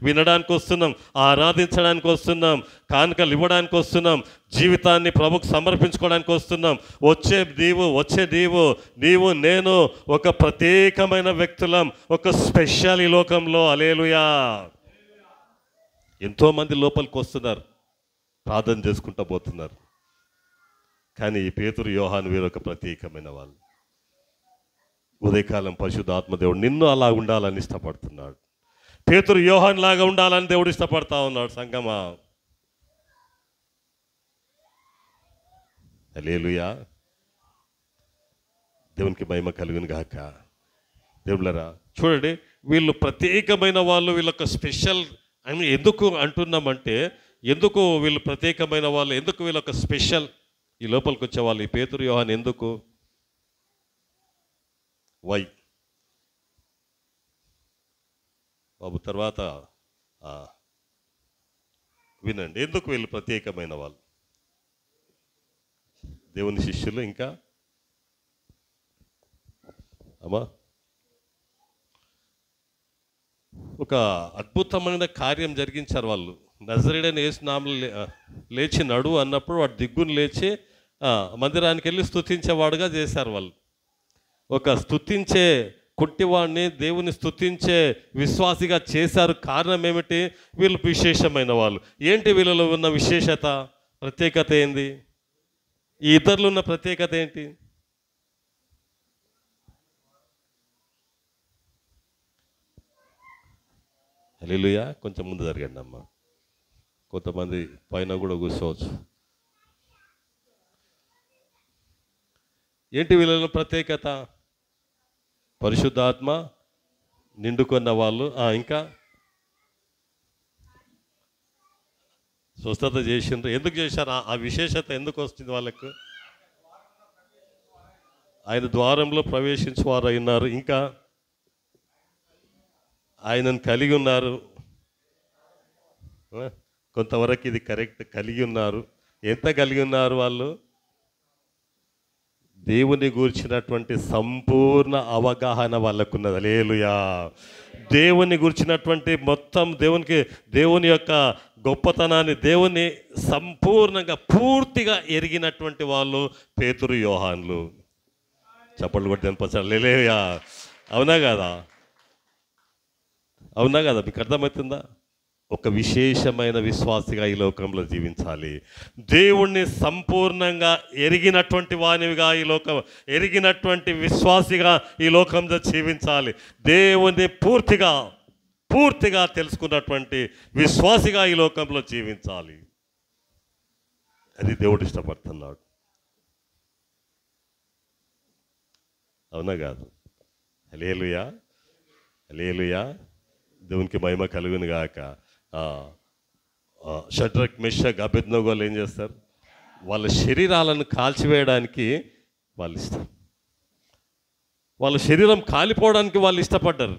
వినడానికి వస్తున్నాం, ఆరాధించడానికి వస్తున్నాం, కానుకలు ఇవ్వడానికి వస్తున్నాం, జీవితాన్ని ప్రభుకు సమర్పించుకోవడానికి వస్తున్నాం. వచ్చే నీవు నేను ఒక ప్రత్యేకమైన వ్యక్తులం, ఒక స్పెషల్ ఈ లోకంలో. హల్లెలూయా. ఎంతోమంది లోపలికి వస్తున్నారు, ప్రార్థన చేసుకుంటూ పోతున్నారు. కానీ ఈ పేతురు యోహాను వీరొక ప్రత్యేకమైన వాళ్ళు. ఉదయకాలం పరిశుద్ధాత్మ దేవుడు నిన్ను అలా ఉండాలని ఇష్టపడుతున్నాడు. పేతురు యోహాను లాగా ఉండాలని దేవుడు ఇష్టపడతా ఉన్నాడు. సంగమా, హల్లెలూయా. దేవునికి మహిమ కలుగును గాక. దేవుళ్ళరా చూడండి, వీళ్ళు ప్రత్యేకమైన వాళ్ళు, వీళ్ళొక స్పెషల్ అని ఎందుకు అంటున్నామంటే, ఎందుకు వీళ్ళు ప్రత్యేకమైన వాళ్ళు, ఎందుకు వీళ్ళొక స్పెషల్ ఈ లోపలికి వచ్చేవాళ్ళు ఈ పేతురు యోహాను ఎందుకు? వై బాబు తర్వాత వినండి, ఎందుకు వీళ్ళు ప్రత్యేకమైన వాళ్ళు? దేవుని శిష్యులు ఇంకా అమ్మా ఒక అద్భుతమైన కార్యం జరిగించారు వాళ్ళు. నజరేయుడైన యేసు నామములో లేచి నడువు అన్నప్పుడు వాడు దిగ్గును లేచి మందిరానికి వెళ్ళి స్తుతించేవాడుగా చేశారు వాళ్ళు. ఒక స్తుతించే కుంటివాడిని దేవుని స్తుతించే విశ్వాసిగా చేశారు. కారణం ఏమిటి? వీళ్ళు విశేషమైన వాళ్ళు. ఏంటి వీళ్ళలో ఉన్న విశేషత, ప్రత్యేకత ఏంది? ఈ ఇతరులు ఉన్న ప్రత్యేకత ఏంటి? హల్లెలూయా. కొంచెం ముందు జరగండి అమ్మ, కొంతమంది పైన కూడా కూర్చోవచ్చు. ఏంటి వీళ్ళలో ప్రత్యేకత? పరిశుద్ధాత్మ నిండుకున్న వాళ్ళు, ఇంకా స్వస్థత చేసిండ్రు. ఎందుకు చేశారు? ఆ విశేషత ఎందుకు వస్తుంది వాళ్ళకు? ఆయన ద్వారంలో ప్రవేశించేవారు అయినారు, ఇంకా ఆయనను కలిగి ఉన్నారు. కొంతవరకు ఇది కరెక్ట్, కలిగి ఉన్నారు. ఎంత కలిగి ఉన్నారు వాళ్ళు? దేవుని గురించినటువంటి సంపూర్ణ అవగాహన వాళ్ళకున్నది. హల్లెలూయా. దేవుని గురించినటువంటి మొత్తం దేవుని యొక్క గొప్పతనాన్ని, దేవుని సంపూర్ణంగా పూర్తిగా ఎరిగినటువంటి వాళ్ళు పేతురు యోహాన్లు. చప్పట్లు కొట్టి అనిపించాలి. హల్లెలూయా. అవునా కదా? అవునా కదా? మీకు అర్థమవుతుందా? ఒక విశేషమైన విశ్వాసిగా ఈ లోకంలో జీవించాలి. దేవుణ్ణి సంపూర్ణంగా ఎరిగినటువంటి వానివిగా ఎరిగినటువంటి విశ్వాసిగా ఈ లోకంలో జీవించాలి. దేవుణ్ణి పూర్తిగా తెలుసుకున్నటువంటి విశ్వాసిగా ఈ లోకంలో జీవించాలి. అది దేవుడు ఇష్టపడుతున్నాడు. అవునా కాదు? హల్లెలూయా. హల్లెలూయా. దేవునికి మహిమ కలుగును గాక. షడ్రక్, మెషక్, అబేద్నెగోలు ఏం చేస్తారు? వాళ్ళ శరీరాలను కాల్చివేయడానికి వాళ్ళు ఇష్టం, వాళ్ళ శరీరం కాలిపోవడానికి వాళ్ళు ఇష్టపడ్డారు.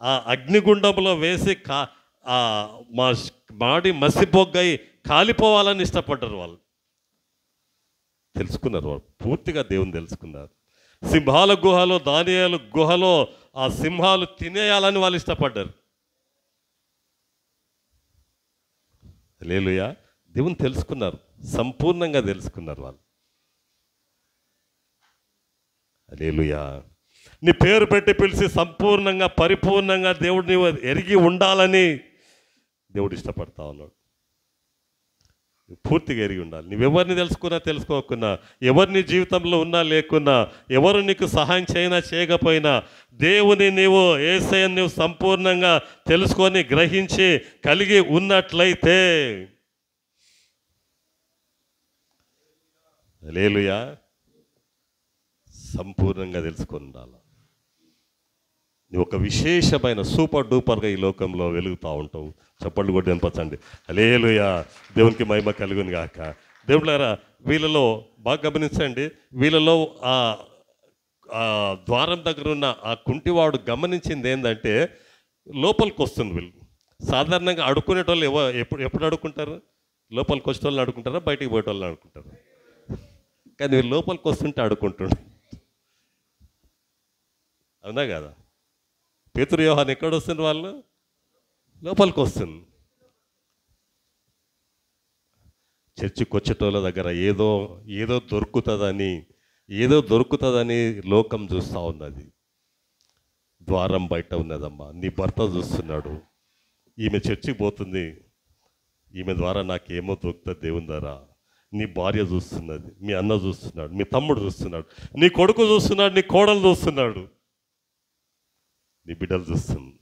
ఆ అగ్నిగుండంలో వేసి మా బాడీ మసిబొగ్గై కాలిపోవాలని ఇష్టపడ్డారు. వాళ్ళు తెలుసుకున్నారు, వాళ్ళు పూర్తిగా దేవుని తెలుసుకున్నారు. సింహాల గుహలో, దానియేలు గుహలో ఆ సింహాలు తినేయాలని వాళ్ళు ఇష్టపడ్డారు. హల్లెలూయా. దేవుని తెలుసుకున్నారు, సంపూర్ణంగా తెలుసుకున్నారు వాళ్ళు. హల్లెలూయా. నీ పేరు పెట్టి పిలిచి సంపూర్ణంగా పరిపూర్ణంగా దేవుడిని ఎరిగి ఉండాలని దేవుడు ఇష్టపడతా ఉన్నాడు. పూర్తిగా ఎరిగి ఉండాలి. నువ్వెవరిని తెలుసుకున్నా తెలుసుకోకున్నా, ఎవరు నీ జీవితంలో ఉన్నా లేకున్నా, ఎవరు నీకు సహాయం చేయనా చేయకపోయినా, దేవుని నీవు యేసయ్యను నువ్వు సంపూర్ణంగా తెలుసుకొని గ్రహించి కలిగి ఉన్నట్లయితే, హల్లెలూయా, సంపూర్ణంగా తెలుసుకొని ఉండాలి. నువ్వు ఒక విశేషమైన సూపర్ డూపర్గా ఈ లోకంలో వెలుగుతూ ఉంటావు. చప్పట్లు కొట్టి అనిపించండి. హల్లెలూయా, దేవునికి మహిమ కలుగును గాక. దేవుళ్ళారా, వీళ్ళలో బాగా గమనించండి. వీళ్ళలో ఆ ద్వారం దగ్గర ఉన్న ఆ కుంటివాడు గమనించింది ఏంటంటే, లోపలికి వస్తుంది. వీళ్ళు సాధారణంగా అడుక్కునేటోళ్ళు ఎప్పుడు అడుక్కుంటారు? లోపలికి వచ్చే వాళ్ళని అడుక్కుంటారా, బయటికి పోయే వాళ్ళని అడుక్కుంటారు? కానీ వీళ్ళు లోపలికి వస్తుంటే అడుక్కుంటుండే. అవునా కదా? పేతురు యోహాను ఎక్కడ వస్తుంది? వాళ్ళు లోపలికి వస్తుంది. చర్చికి వచ్చేటోళ్ళ దగ్గర ఏదో దొరుకుతుందని లోకం చూస్తూ ఉన్నది. ద్వారం బయట ఉన్నదమ్మా. నీ భర్త చూస్తున్నాడు, ఈమె చర్చికి పోతుంది, ఈమె ద్వారా నాకేమో దొరుకుతుంది దేవుని ద్వారా. నీ భార్య చూస్తున్నది, మీ అన్న చూస్తున్నాడు, మీ తమ్ముడు చూస్తున్నాడు, నీ కొడుకు చూస్తున్నాడు, నీ కోడలు చూస్తున్నాడు, నీ బిడ్డలు చూస్తుంది.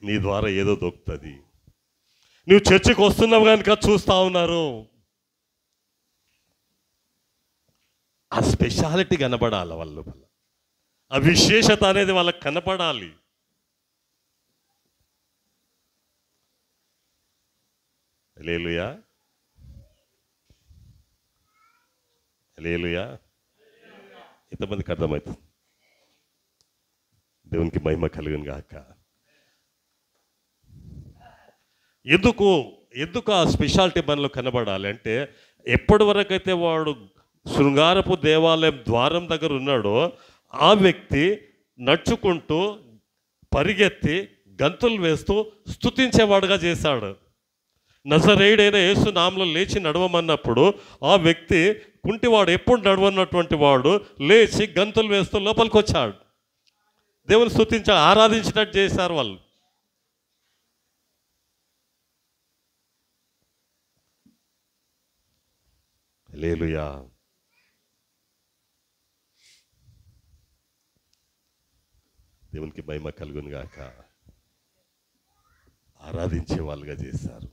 నీ ద్వారా ఏదో దొరుకుతుంది. నువ్వు చర్చికి వస్తున్నావు కనుక చూస్తూ ఉన్నారు. ఆ స్పెషాలిటీ కనపడాలి వాళ్ళు, ఆ విశేషత అనేది వాళ్ళకి కనపడాలి. హల్లెలూయా, హల్లెలూయా. ఎంతమందికి అర్థమవుతుంది? దేవునికి మహిమ కలుగును గాక. ఎందుకు ఆ స్పెషాలిటీ మనలో కనబడాలి అంటే, ఎప్పటి వరకైతే వాడు శృంగారపు దేవాలయం ద్వారం దగ్గర ఉన్నాడో, ఆ వ్యక్తి నడుచుకుంటూ పరిగెత్తి గంతులు వేస్తూ స్తుతించేవాడుగా చేశాడు. నజరేయుడైన యేసు నామములో లేచి నడవమన్నప్పుడు ఆ వ్యక్తి, కుంటివాడు ఎప్పుడు నడవన్నటువంటి వాడు, లేచి గంతులు వేస్తూ లోపలికి వచ్చాడు. దేవుని స్తుతించాడు, ఆరాధించినట్టు చేశారు వాళ్ళు. హల్లెలూయా. దేవునికి మహిమ కలుగును గాక. ఆరాధించే వాళ్ళుగా చేశారు.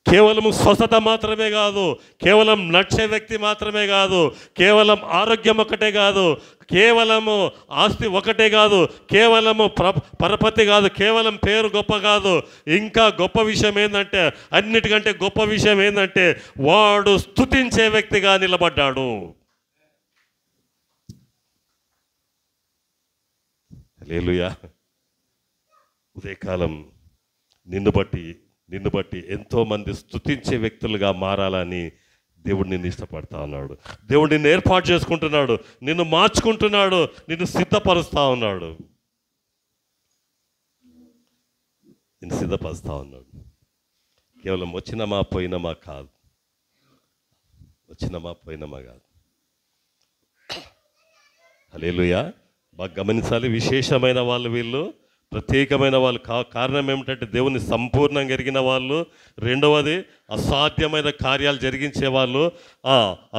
కేవలం స్వస్థత మాత్రమే కాదు, కేవలం నడిచే వ్యక్తి మాత్రమే కాదు, కేవలం ఆరోగ్యం ఒకటే కాదు, కేవలము ఆస్తి ఒకటే కాదు, కేవలము పరపతి కాదు, కేవలం పేరు గొప్ప కాదు. ఇంకా గొప్ప విషయం ఏంటంటే, అన్నిటికంటే గొప్ప విషయం ఏంటంటే, వాడు స్తుతించే వ్యక్తిగా నిలబడ్డాడు. హల్లెలూయా. ఉదయకాలం నిన్ను బట్టి ఎంతోమంది స్తుతించే వ్యక్తులుగా మారాలని దేవుడు నిన్ను ఇష్టపడతా ఉన్నాడు. దేవుడు నిన్ను ఏర్పాటు చేసుకుంటున్నాడు, నిన్ను మార్చుకుంటున్నాడు, నిన్ను సిద్ధపరుస్తూ ఉన్నాడు. కేవలం వచ్చినమా పోయినమా కాదు. హల్లెలూయా. బాగా గమనించాలి. విశేషమైన వాళ్ళు వీళ్ళు, ప్రత్యేకమైన వాళ్ళు. కారణం ఏమిటంటే, దేవుని సంపూర్ణంగా ఎరిగిన వాళ్ళు. రెండవది, అసాధ్యమైన కార్యాలు జరిగించే వాళ్ళు.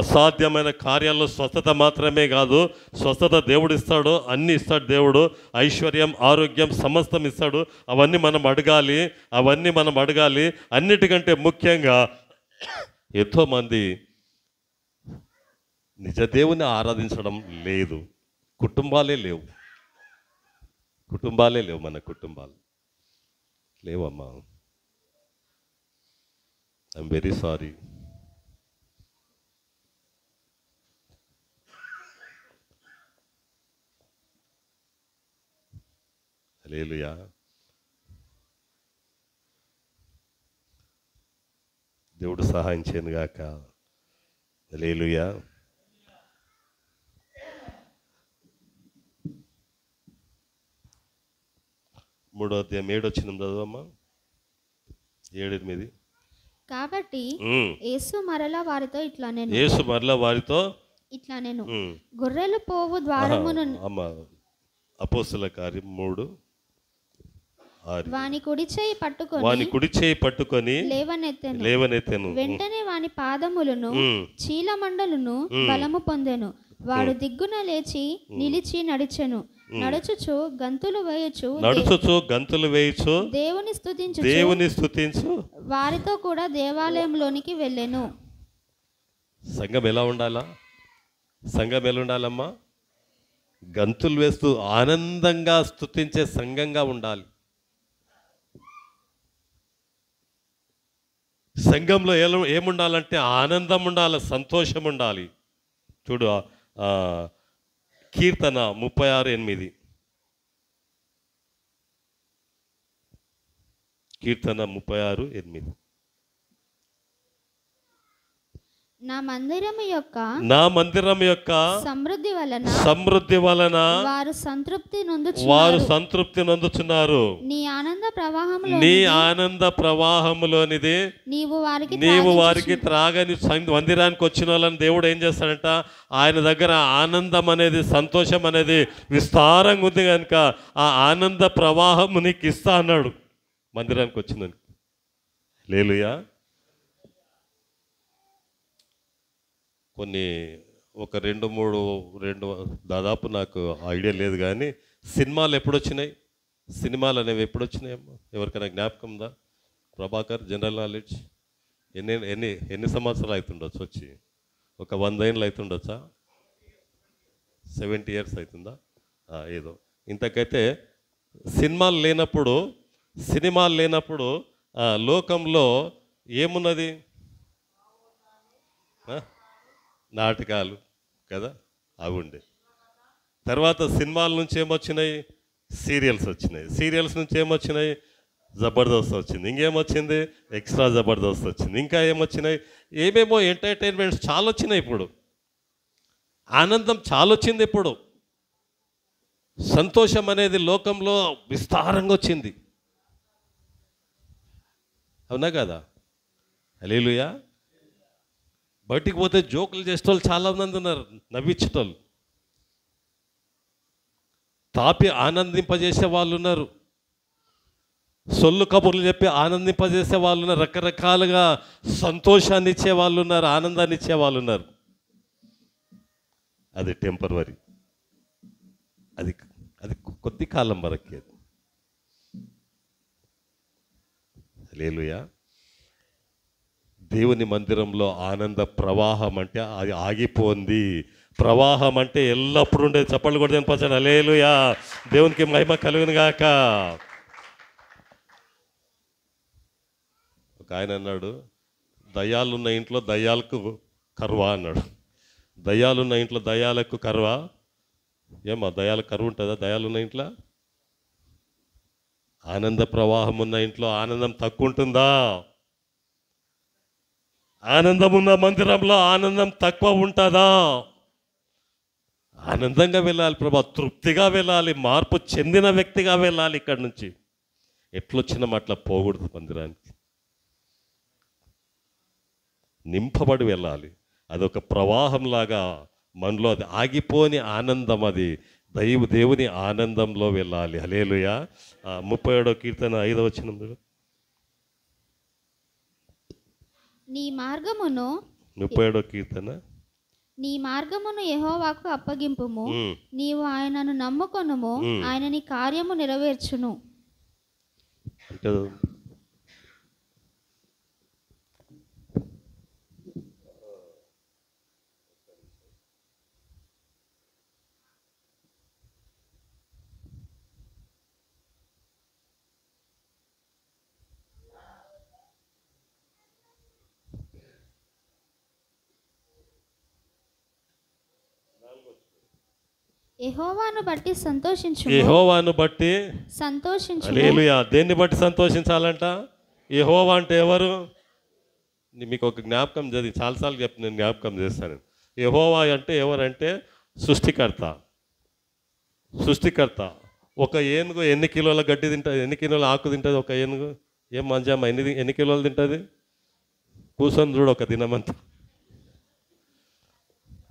అసాధ్యమైన కార్యాల్లో స్వస్థత మాత్రమే కాదు, స్వస్థత దేవుడు ఇస్తాడు, అన్నీ ఇస్తాడు దేవుడు. ఐశ్వర్యం, ఆరోగ్యం సమస్తం ఇస్తాడు. అవన్నీ మనం అడగాలి. అన్నిటికంటే ముఖ్యంగా, ఎంతోమంది నిజ దేవుని ఆరాధించడం లేదు. కుటుంబాలే లేవు. మన కుటుంబాలు లేవమ్మా. I'm very sorry. హల్లెలూయా. దేవుడు సహాయం చేయను గాక. హల్లెలూయా. మూడో అధ్యాయం 7 వచ్చింది చదవమ్మా. 7-8. కాబట్టి యేసు మరలా వారితో ఇట్లా నేను గొర్రెలు పోవు ద్వారమును. అమ్మ, అపోస్తల కార్యం 3. వాని కుడి చేయి పట్టుకొని వాని కుడి చేయి పట్టుకొని లేవనెత్తెను. లేవనెత్తెను. వెంటనే వాని పాదములను చీలమండలును బలము పొందెను. వాడు దిగ్గున లేచి నిలిచి నడిచెను. నడుచుచు గంతులు వేయుచు దేవుని స్తుతించు వారితో కూడా దేవాలయంలోనికి వెళ్ళెను. సంఘం ఎలా ఉండాలా? సంఘం ఎలా ఉండాలమ్మా? గంతులు వేస్తూ ఆనందంగా స్తుతించే సంఘంగా ఉండాలి. సంఘంలో ఏముండాలంటే ఆనందం ఉండాలి, సంతోషం ఉండాలి. చూడు కీర్తన 36:8. కీర్తన 36:8. నా మందిరం యొక్క సమృద్ధి వలన వారు సంతృప్తి నొందుచున్నారు. నీ ఆనంద ప్రవాహములోనిది నీవు వారికి త్రాగని మందిరానికి వచ్చిన వాళ్ళని దేవుడు ఏం చేస్తాడంట? ఆయన దగ్గర ఆనందం అనేది, సంతోషం అనేది విస్తారంగా ఉంది కనుక ఆ ఆనంద ప్రవాహము నీకు ఇస్తా అన్నాడు మందిరానికి వచ్చిందని. హల్లెలూయా. కొన్ని ఒక రెండు దాదాపు నాకు ఐడియా లేదు కానీ సినిమాలు ఎప్పుడు వచ్చినాయి? సినిమాలు అనేవి ఎప్పుడు వచ్చినాయమ్మా? ఎవరికైనా జ్ఞాపకం ఉందా? Prabhakar, general knowledge. ఎన్ని సంవత్సరాలు అవుతుండొచ్చు వచ్చి? ఒక 100 ఏళ్ళు అవుతుండొచ్చా? 70 years అవుతుందా? ఏదో ఇంతకైతే సినిమాలు లేనప్పుడు లోకంలో ఏమున్నది? నాటకాలు కదా, అవి ఉండే. తర్వాత సినిమాల నుంచి ఏమొచ్చినాయి? సీరియల్స్ వచ్చినాయి. సీరియల్స్ నుంచి ఏమొచ్చినాయి? జబర్దస్త్ వచ్చింది. ఇంకేమొచ్చింది? ఎక్స్ట్రా జబర్దస్త్ వచ్చింది. ఇంకా ఏమొచ్చినాయి? ఏమేమో ఎంటర్టైన్మెంట్స్ చాలా వచ్చినాయి. ఇప్పుడు ఆనందం చాలా వచ్చింది. ఇప్పుడు సంతోషం అనేది లోకంలో విస్తారంగా వచ్చింది. అవునా కదా? హల్లెలూయా. బయటికి పోతే జోకులు చేసేటోళ్ళు చాలా మంది ఉన్నారు, నవ్వించేటోళ్ళు. తాపి ఆనందింపజేసే వాళ్ళు ఉన్నారు, సొల్లు కబుర్లు చెప్పి ఆనందింపజేసే వాళ్ళు ఉన్నారు, రకరకాలుగా సంతోషాన్ని ఇచ్చే వాళ్ళు ఉన్నారు, ఆనందాన్ని ఇచ్చే వాళ్ళు ఉన్నారు. అది టెంపరవరీ, అది అది కొద్ది కాలం వరకే. హల్లెలూయా. దేవుని మందిరంలో ఆనంద ప్రవాహం అంటే అది ఆగిపోంది. ప్రవాహం అంటే ఎల్లప్పుడూ ఉండేది. చప్పట్లు కూడా తినిపించండి. హల్లెలూయా. దేవునికి మహిమ కలుగును గాక. ఒక ఆయన అన్నాడు, దయ్యాలున్న ఇంట్లో దయ్యాలకు కరువా అన్నాడు. దయ్యాలున్న ఇంట్లో దయ్యాలకు కరువా? ఏమా దయ్యాలకు కరువు ఉంటుందా? దయ్యాలున్న ఇంట్లో ఆనంద ప్రవాహం ఉన్న ఇంట్లో ఆనందం తక్కువ ఉంటుందా? ఆనందం ఉన్న మందిరంలో ఆనందం తక్కువ ఉంటుందా? ఆనందంగా వెళ్ళాలి ప్రభా, తృప్తిగా వెళ్ళాలి, మార్పు చెందిన వ్యక్తిగా వెళ్ళాలి. ఇక్కడి నుంచి ఎట్లొచ్చినా అట్లా పోకూడదు. మందిరానికి నింపబడి వెళ్ళాలి. అదొక ప్రవాహంలాగా మనలో అది ఆగిపోని ఆనందం, అది దేవుని ఆనందంలో వెళ్ళాలి. హల్లెలూయా. 37వ కీర్తన 5వ వచనం. నీ మార్గమును 37వ కీర్తన. నీ మార్గమును యెహోవాకు అప్పగింపుము, నీవు ఆయనను నమ్ముకొనుము, ఆయన నీ కార్యము నెరవేర్చును. అంటే యెహోవాను బట్టి సంతోషించు. యెహోవాను బట్టి సంతోషించు. హల్లెలూయా. దేన్ని బట్టి సంతోషించాలంట? యెహోవా అంటే ఎవరు? మీకు ఒక జ్ఞాపకం జరిగి చాలాసార్లు చెప్పి నేను జ్ఞాపకం చేస్తాను. యెహోవా అంటే ఎవరంటే సృష్టికర్త. సృష్టికర్త. ఒక ఏనుగు ఎన్ని కిలోల గడ్డి తింటుంది? ఎన్ని కిలోల ఆకు తింటుంది ఒక ఏనుగు? ఏం మంజమ్మ, ఎన్ని కిలోలు తింటుంది? కూర్చొని చూడు ఒక దినమంతా.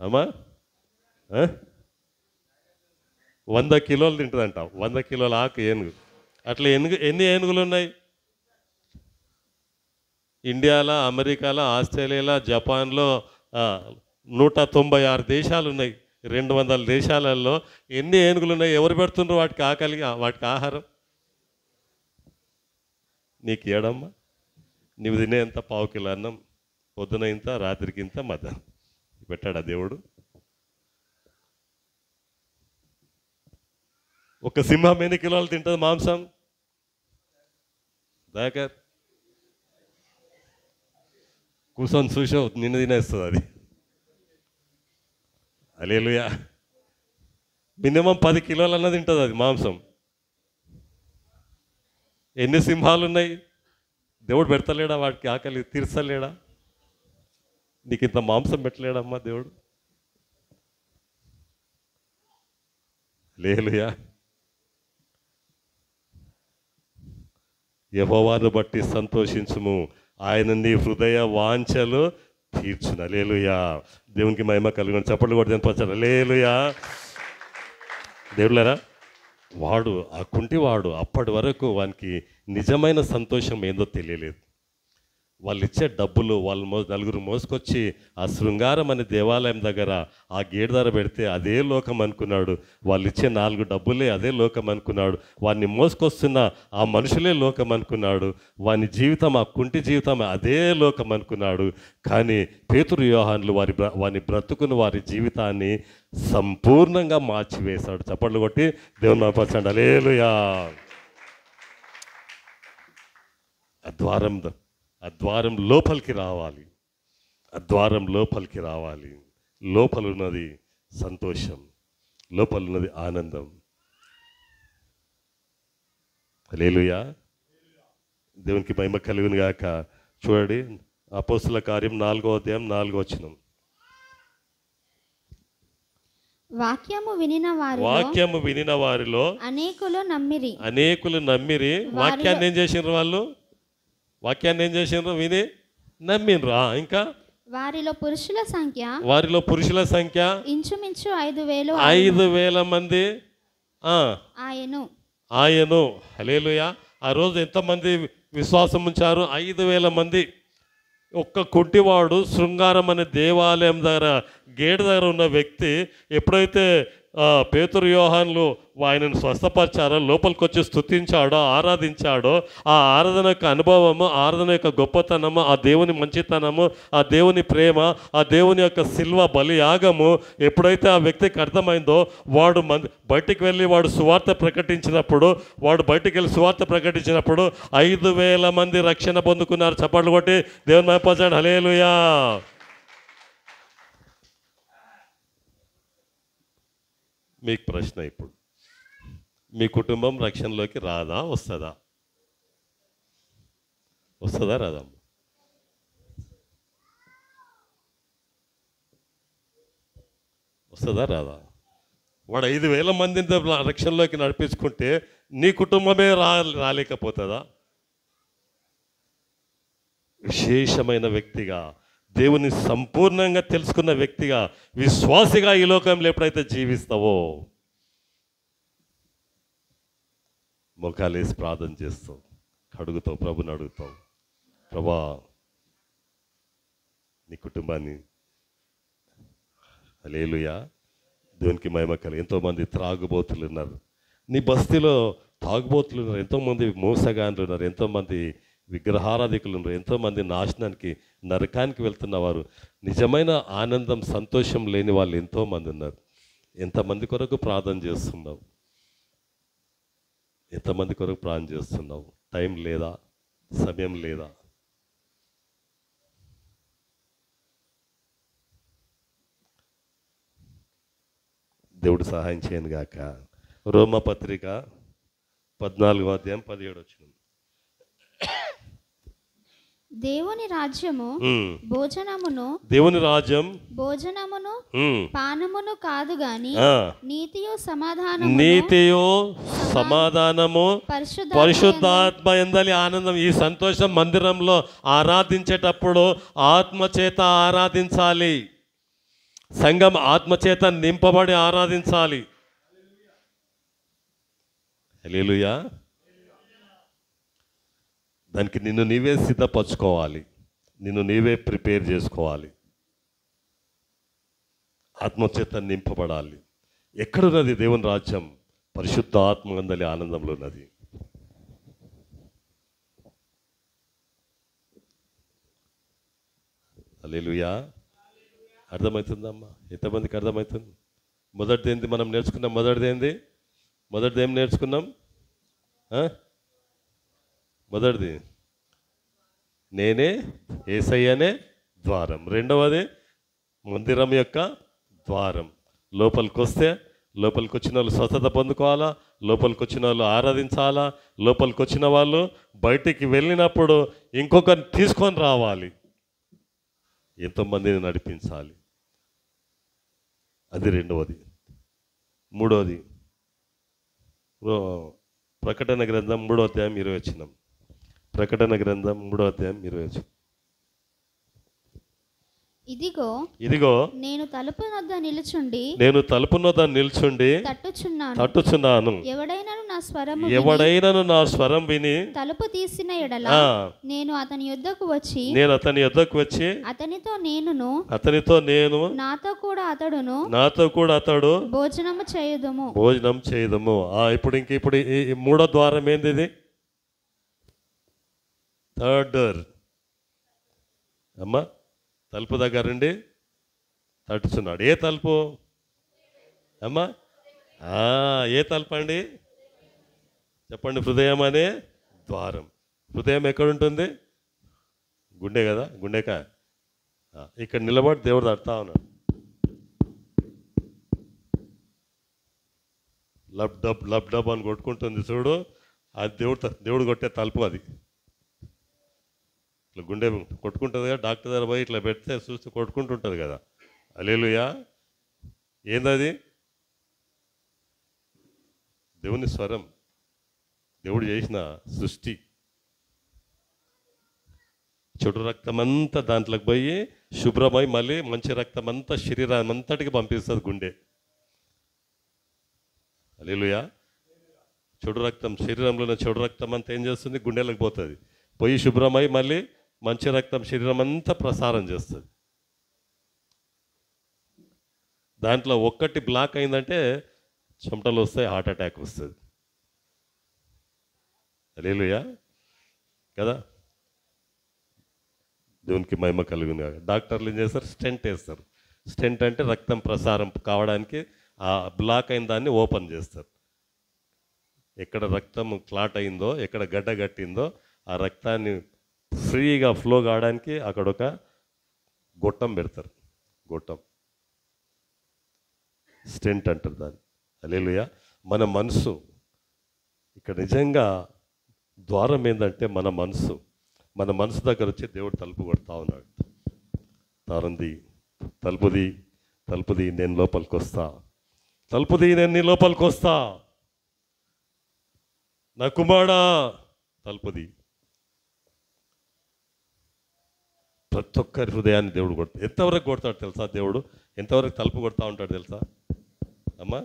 అమ్మా 100 కిలోలు తింటుందంట. 100 కిలోల ఆకు ఏనుగు. అట్లా ఎన్ని ఏనుగులు ఉన్నాయి? ఇండియాలో, అమెరికాలో, ఆస్ట్రేలియాలో, జపాన్లో 196 దేశాలు ఉన్నాయి. 200 దేశాలలో ఎన్ని ఏనుగులు ఉన్నాయి? ఎవరు పెడుతున్నారు వాటికి ఆకలి, వాటికి ఆహారం? నీకు ఏడమ్మా? నీవు తినే ఎంత? పావు కిలో అన్నం, పొద్దున ఇంత, రాత్రికి ఇంత, మధ్యాహ్నం పెట్టాడా దేవుడు? ఒక సింహం ఎన్ని కిలోలు తింటుంది మాంసం? దాకర్ కూర్చొని చూసావు, నిన్ను తినేస్తుంది అది. హల్లెలూయా. మినిమం 10 కిలోలు అన్నది తింటుంది అది మాంసం. ఎన్ని సింహాలు ఉన్నాయి? దేవుడు పెడతలేడా వాటికి ఆకలి? తీర్చలేడా? నీకు ఇంత మాంసం పెట్టలేడమ్మా దేవుడు? హల్లెలూయా. యెహోవాను బట్టి సంతోషించుము, ఆయన నీ హృదయ వాంఛలు తీర్చును. హల్లెలూయా. దేవునికి మహిమ కలుగును. చప్పట్లు కూడా తినిపించాలి. హల్లెలూయా. దేవుళ్ళారా, ఆ కుంటివాడు అప్పటి వరకు వానికి నిజమైన సంతోషం ఏందో తెలియలేదు. వాళ్ళు ఇచ్చే డబ్బులు వాళ్ళు నలుగురు మోసుకొచ్చి ఆ శృంగారం అనే దేవాలయం దగ్గర ఆ గేట్ ధర పెడితే అదే లోకం అనుకున్నాడు. వాళ్ళు ఇచ్చే 4 డబ్బులే అదే లోకం అనుకున్నాడు. వాడిని మోసుకొస్తున్న ఆ మనుషులే లోకం అనుకున్నాడు. వాని జీవితం, ఆ కుంటి జీవితం అదే లోకం అనుకున్నాడు. కానీ పేతురు, యోహానులు వారి బ్రతుకును, వారి జీవితాన్ని సంపూర్ణంగా మార్చివేశాడు. చప్పట్లు కొట్టి దేవుని మహిమపరచండి. హల్లెలూయా. ఆ ద్వారం లోపలికి రావాలి. ఆ ద్వారం లోపలికి రావాలి. లోపలున్నది సంతోషం, లోపలున్నది ఆనందం. హల్లెలూయా. దేవునికి మహిమ కలుగును గాక. చూడండి, అపోస్తల కార్యం 4వ అధ్యాయం 4వ వచనం. వాక్యము వినిన వారిలో అనేకులు నమ్మిరి. వాక్యాన్ని ఏం చేసిండ్రు? వాక్యాన్ని ఏం చేసిండ్రు? విని నమ్మిండ్రా. ఇంకా వారిలో పురుషుల సంఖ్య ఇంచుమించు 5,000 మంది ఆయను. హల్లెలూయా. ఆ రోజు ఎంతమంది విశ్వాసం ఉంచారు? 5,000 మంది. ఒక్క కుంటివాడు శృంగారం అనే దేవాలయం దగ్గర, గేట్ దగ్గర ఉన్న వ్యక్తి ఎప్పుడైతే పేతురు, యోహానులు ఆయనను స్వస్థపరిచారో, లోపలికి వచ్చి స్తుతించాడో, ఆరాధించాడో, ఆ ఆరాధన యొక్క అనుభవము, ఆరాధన యొక్క గొప్పతనము, ఆ దేవుని మంచితనము, ఆ దేవుని ప్రేమ, ఆ దేవుని యొక్క శిల్వ బలియాగము ఎప్పుడైతే ఆ వ్యక్తికి అర్థమైందో, వాడు బయటికి వెళ్ళి సువార్త ప్రకటించినప్పుడు 5,000 మంది రక్షణ పొందుకున్నారు. చప్పట్లు కొట్టి దేవుని మహిమపరచండి. హల్లెలూయా. మీకు ప్రశ్న, ఇప్పుడు మీ కుటుంబం రక్షణలోకి రాదా? వస్తుందా? రాదా? రాదా? వాడు 5,000 మందిని రక్షణలోకి నడిపించుకుంటే నీ కుటుంబమే రాలేకపోతుందా? విశేషమైన వ్యక్తిగా, దేవుని సంపూర్ణంగా తెలుసుకున్న వ్యక్తిగా, విశ్వాసిగా ఈ లోకంలో ఎప్పుడైతే జీవిస్తావో, మొఖాలేసి ప్రార్థన చేస్తావు, అడుగుతావు, ప్రభుని అడుగుతావు, ప్రభా నీ కుటుంబాన్ని. హల్లెలూయా. దేవునికి మహిమ కలుగు. ఎంతోమంది త్రాగుబోతులు ఉన్నారు నీ బస్తీలో, తాగుబోతులు ఉన్నారు, ఎంతోమంది మోసగాన్లు ఉన్నారు, ఎంతోమంది విగ్రహారాధికులు ఉన్నారు, ఎంతోమంది నాశనానికి, నరకానికి వెళ్తున్నవారు, నిజమైన ఆనందం, సంతోషం లేని వాళ్ళు ఎంతోమంది ఉన్నారు. ఎంతమంది కొరకు ప్రార్థన చేస్తున్నావు? ఎంతమంది కొరకు ప్రార్థన చేస్తున్నావు? టైం లేదా? సమయం లేదా? దేవుడు సహాయం చేయను గాక. రోమపత్రిక 14వ అధ్యాయం 17వ వచనం. దేవుని రాజ్యం భోజనమును పానమును కాదు గాని నీతియు సమాధానము పరిశుద్ధాత్మ యందలి ఆనందం. ఈ సంతోషం మందిరంలో ఆరాధించేటప్పుడు ఆత్మచేత ఆరాధించాలి. సంఘం ఆత్మచేత నింపబడి ఆరాధించాలి. హల్లెలూయా. దానికి నిన్ను నీవే సిద్ధపరచుకోవాలి, నిన్ను నీవే ప్రిపేర్ చేసుకోవాలి, ఆత్మచేత నింపబడాలి. ఎక్కడున్నది దేవుని రాజ్యం? పరిశుద్ధ ఆత్మందలి ఆనందంలో ఉన్నది. హల్లెలూయా. అర్థమవుతుందమ్మా? ఎంతమందికి అర్థమవుతుంది? మొదటిది ఏంది మనం నేర్చుకున్నాం? మొదటిది ఏం నేర్చుకున్నాం? మొదటిది నేనే యేసయ్యనే ద్వారం. రెండవది మందిరం యొక్క ద్వారం. లోపలికి వచ్చిన వాళ్ళు స్వస్థత పొందుకోవాలా, లోపలికి వచ్చిన వాళ్ళు ఆరాధించాలా, లోపలికి వచ్చిన వాళ్ళు బయటికి వెళ్ళినప్పుడు ఇంకొకరిని తీసుకొని రావాలి, ఎంతోమందిని నడిపించాలి. అది రెండవది. మూడవది ప్రకటన గ్రంథం 3వ అధ్యాయం 20 వచనం. ప్రకటన గ్రంథం 3వ అధ్యాయం 20 వచనం. ఇదిగో నేను తలుపు వద్ద నిలుచుండి తట్టుచున్నాను. ఎవడైనను నా స్వరం విని తలుపు తీసిన ఎడల నేను అతని యొద్దకు వచ్చి అతనితో నేను నాతో కూడా అతడు భోజనం చేయుదుము. ఇప్పుడు ఈ మూడో ద్వారం ఏంది? ఇది థర్డ్ డోర్ అమ్మా. తలుపు దగ్గరండి తట్టుచున్నాడు. ఏ తలుపు అమ్మా? ఏ తలుపు అండి? చెప్పండి. హృదయం అనే ద్వారం. హృదయం ఎక్కడుంటుంది? గుండె కదా, గుండెక. ఇక్కడ నిలబడి దేవుడు తడతా ఉన్నాడు. లబ్ డబ్ అని కొట్టుకుంటుంది చూడు, అది దేవుడు కొట్టే తలుపు. అది ఇట్లా గుండె కొట్టుకుంటుంది కదా, డాక్టర్ దగ్గర పోయి ఇట్లా పెడితే చూస్తే కొట్టుకుంటుంటుంది కదా. హల్లెలూయా. ఏందది? దేవుని స్వరం, దేవుడు చేసిన సృష్టి. చెడు రక్తం అంతా దాంట్లోకి పోయి శుభ్రమై మళ్ళీ మంచి రక్తం అంతా శరీరం అంతటికి పంపిస్తుంది గుండె. హల్లెలూయా. చెడు రక్తం, శరీరంలో చెడు రక్తం అంతా ఏం చేస్తుంది? గుండెలకు పోతుంది, పోయి శుభ్రమై మళ్ళీ మంచి రక్తం శరీరం అంతా ప్రసారం చేస్తుంది. దాంట్లో ఒక్కటి బ్లాక్ అయిందంటే చెమటలు వస్తాయి, హార్ట్ అటాక్ వస్తుంది. హల్లెలూయా కదా. దేవునికి మహిమ కలుగును. డాక్టర్లు ఏం చేస్తారు? స్టెంట్ వేస్తారు. స్టెంట్ అంటే రక్తం ప్రసారం కావడానికి ఆ బ్లాక్ అయిన దాన్ని ఓపెన్ చేస్తారు. ఎక్కడ రక్తం క్లాట్ అయిందో, ఎక్కడ గడ్డ కట్టిందో ఆ రక్తాన్ని ఫ్రీగా ఫ్లో కావడానికి అక్కడ ఒక గొట్టం పెడతారు. గొట్టం, స్టెంట్ అంటారు దాన్ని. హల్లెలూయా. మన మనసు ఇక్కడ నిజంగా ద్వారం ఏంటంటే మన మనసు దగ్గర వచ్చి దేవుడు తలుపు కొడతా ఉన్నాడు. తలుపుది నేను లోపలికి వస్తా, నేను నీ లోపలికి వస్తా, నా కుమారుడా తలుపుది. ప్రతి ఒక్కరి హృదయాన్ని దేవుడు కొడతాడు. ఎంతవరకు కొడతాడు తెలుసా? దేవుడు ఎంతవరకు తలుపు కొడతా ఉంటాడు తెలుసా అమ్మా?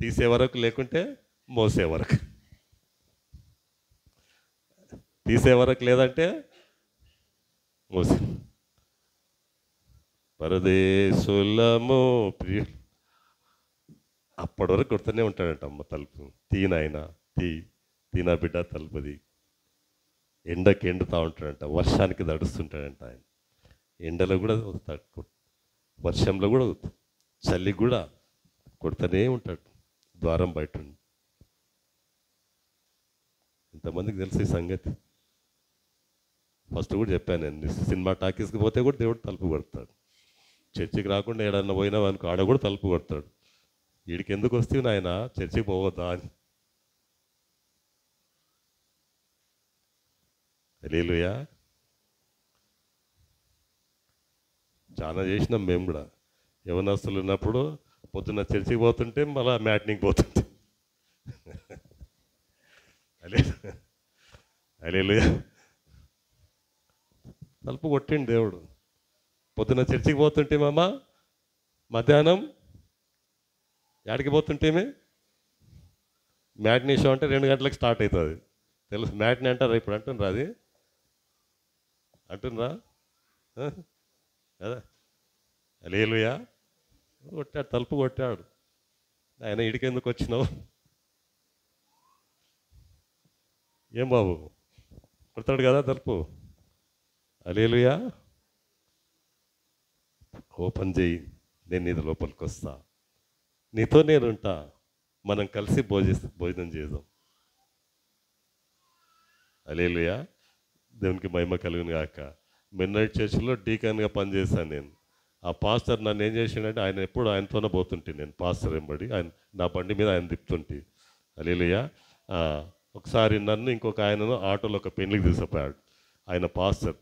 తీసే వరకు, లేకుంటే మోసే వరకు. తీసే వరకు, లేదంటే మోసే. పరదేశులము ప్రియ అప్పటి వరకు కొడుతూనే ఉంటాడంట అమ్మ తలుపు. తీనాయన తీనా బిడ్డ తలుపుది. ఎండకి ఎండుతూ ఉంటాడంట, వర్షానికి దడుస్తుంటాడంట. ఆయన ఎండలో కూడా వర్షంలో కూడా, చలికి కూడా కొడుతూనే ఉంటాడు ద్వారం బయట. ఇంతమందికి తెలుసు ఈ సంగతి. ఫస్ట్ కూడా చెప్పాను నేను, సినిమా టాకీస్కి పోతే కూడా దేవుడు తలుపు కొడతాడు. చర్చికి రాకుండా ఏడన్నా పోయినావు అనుకో, ఆడ కూడా తలుపు కొడతాడు. వీడికి ఎందుకు వస్తే నాయన చర్చికి పోవద్దా అని. హల్లెలూయా. చాలా చేసినాం మేము కూడా. యవనస్తులు ఉన్నప్పుడు పొద్దున్న చర్చికి పోతుంటే మళ్ళీ మ్యాట్నింగ్ పోతుంటే. హల్లెలూయా. తలుపు కొట్టిండు దేవుడు. పొద్దున్న చర్చికి పోతుంటే మామ, మధ్యాహ్నం ఎక్కడికి పోతుంటేమే మ్యాట్నీ షో అంటే 2 గంటలకు స్టార్ట్ అవుతుంది తెలుసు. మ్యాట్నీ అంటారు ఇప్పుడు, అంటున్నారు అది. అంటున్నా కదా? హల్లెలూయా. కొట్టాడు, తలుపు కొట్టాడు. ఆయన ఇడికెందుకు వచ్చినావు? ఏం బాబు కొడతాడు కదా తలుపు. హల్లెలూయా. ఓపెన్ చేయి, నేను నీ లోపలికి వస్తా, నీతో నేనుంటా, మనం కలిసి భోజనం చేద్దాం. హల్లెలూయా. దేవునికి మహిమ కలుగును గాక. మిడ్నైట్ చర్చిలో డీకన్గా పనిచేశాను నేను. ఆ పాస్టర్ నన్ను ఏం చేసిండంటే, ఆయన ఎప్పుడు ఆయనతోనే పోతుంటే, నేను పాస్టర్ వెంబడి ఆయన నా బండి మీద ఆయన తిప్పుతుంటే. హల్లెలూయా. ఒకసారి నన్ను ఇంకొక ఆయనను ఆటోలో ఒక పెళ్లికి తీసుకుపోయాడు. ఆయన పాస్టర్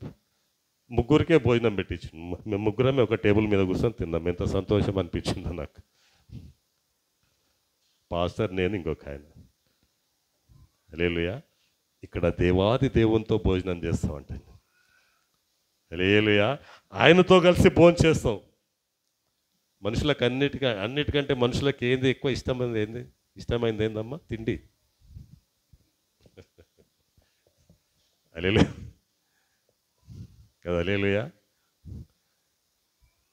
ముగ్గురికే భోజనం పెట్టించింది. మేము ముగ్గురమే ఒక టేబుల్ మీద కూర్చొని తిన్నాం. ఎంత సంతోషం అనిపించిందో నాకు. పాస్టర్, నేను, ఇంకొక ఆయన. హల్లెలూయా. ఇక్కడ దేవాది దేవునితో భోజనం చేస్తామంటే, హల్లెలూయా, ఆయనతో కలిసి భోజనం చేస్తాం. మనుషులకు అన్నిటికంటే మనుషులకు ఏంది ఎక్కువ ఇష్టమైంది ఏందమ్మా? తిండి. హల్లెలూయా కదా. హల్లెలూయా.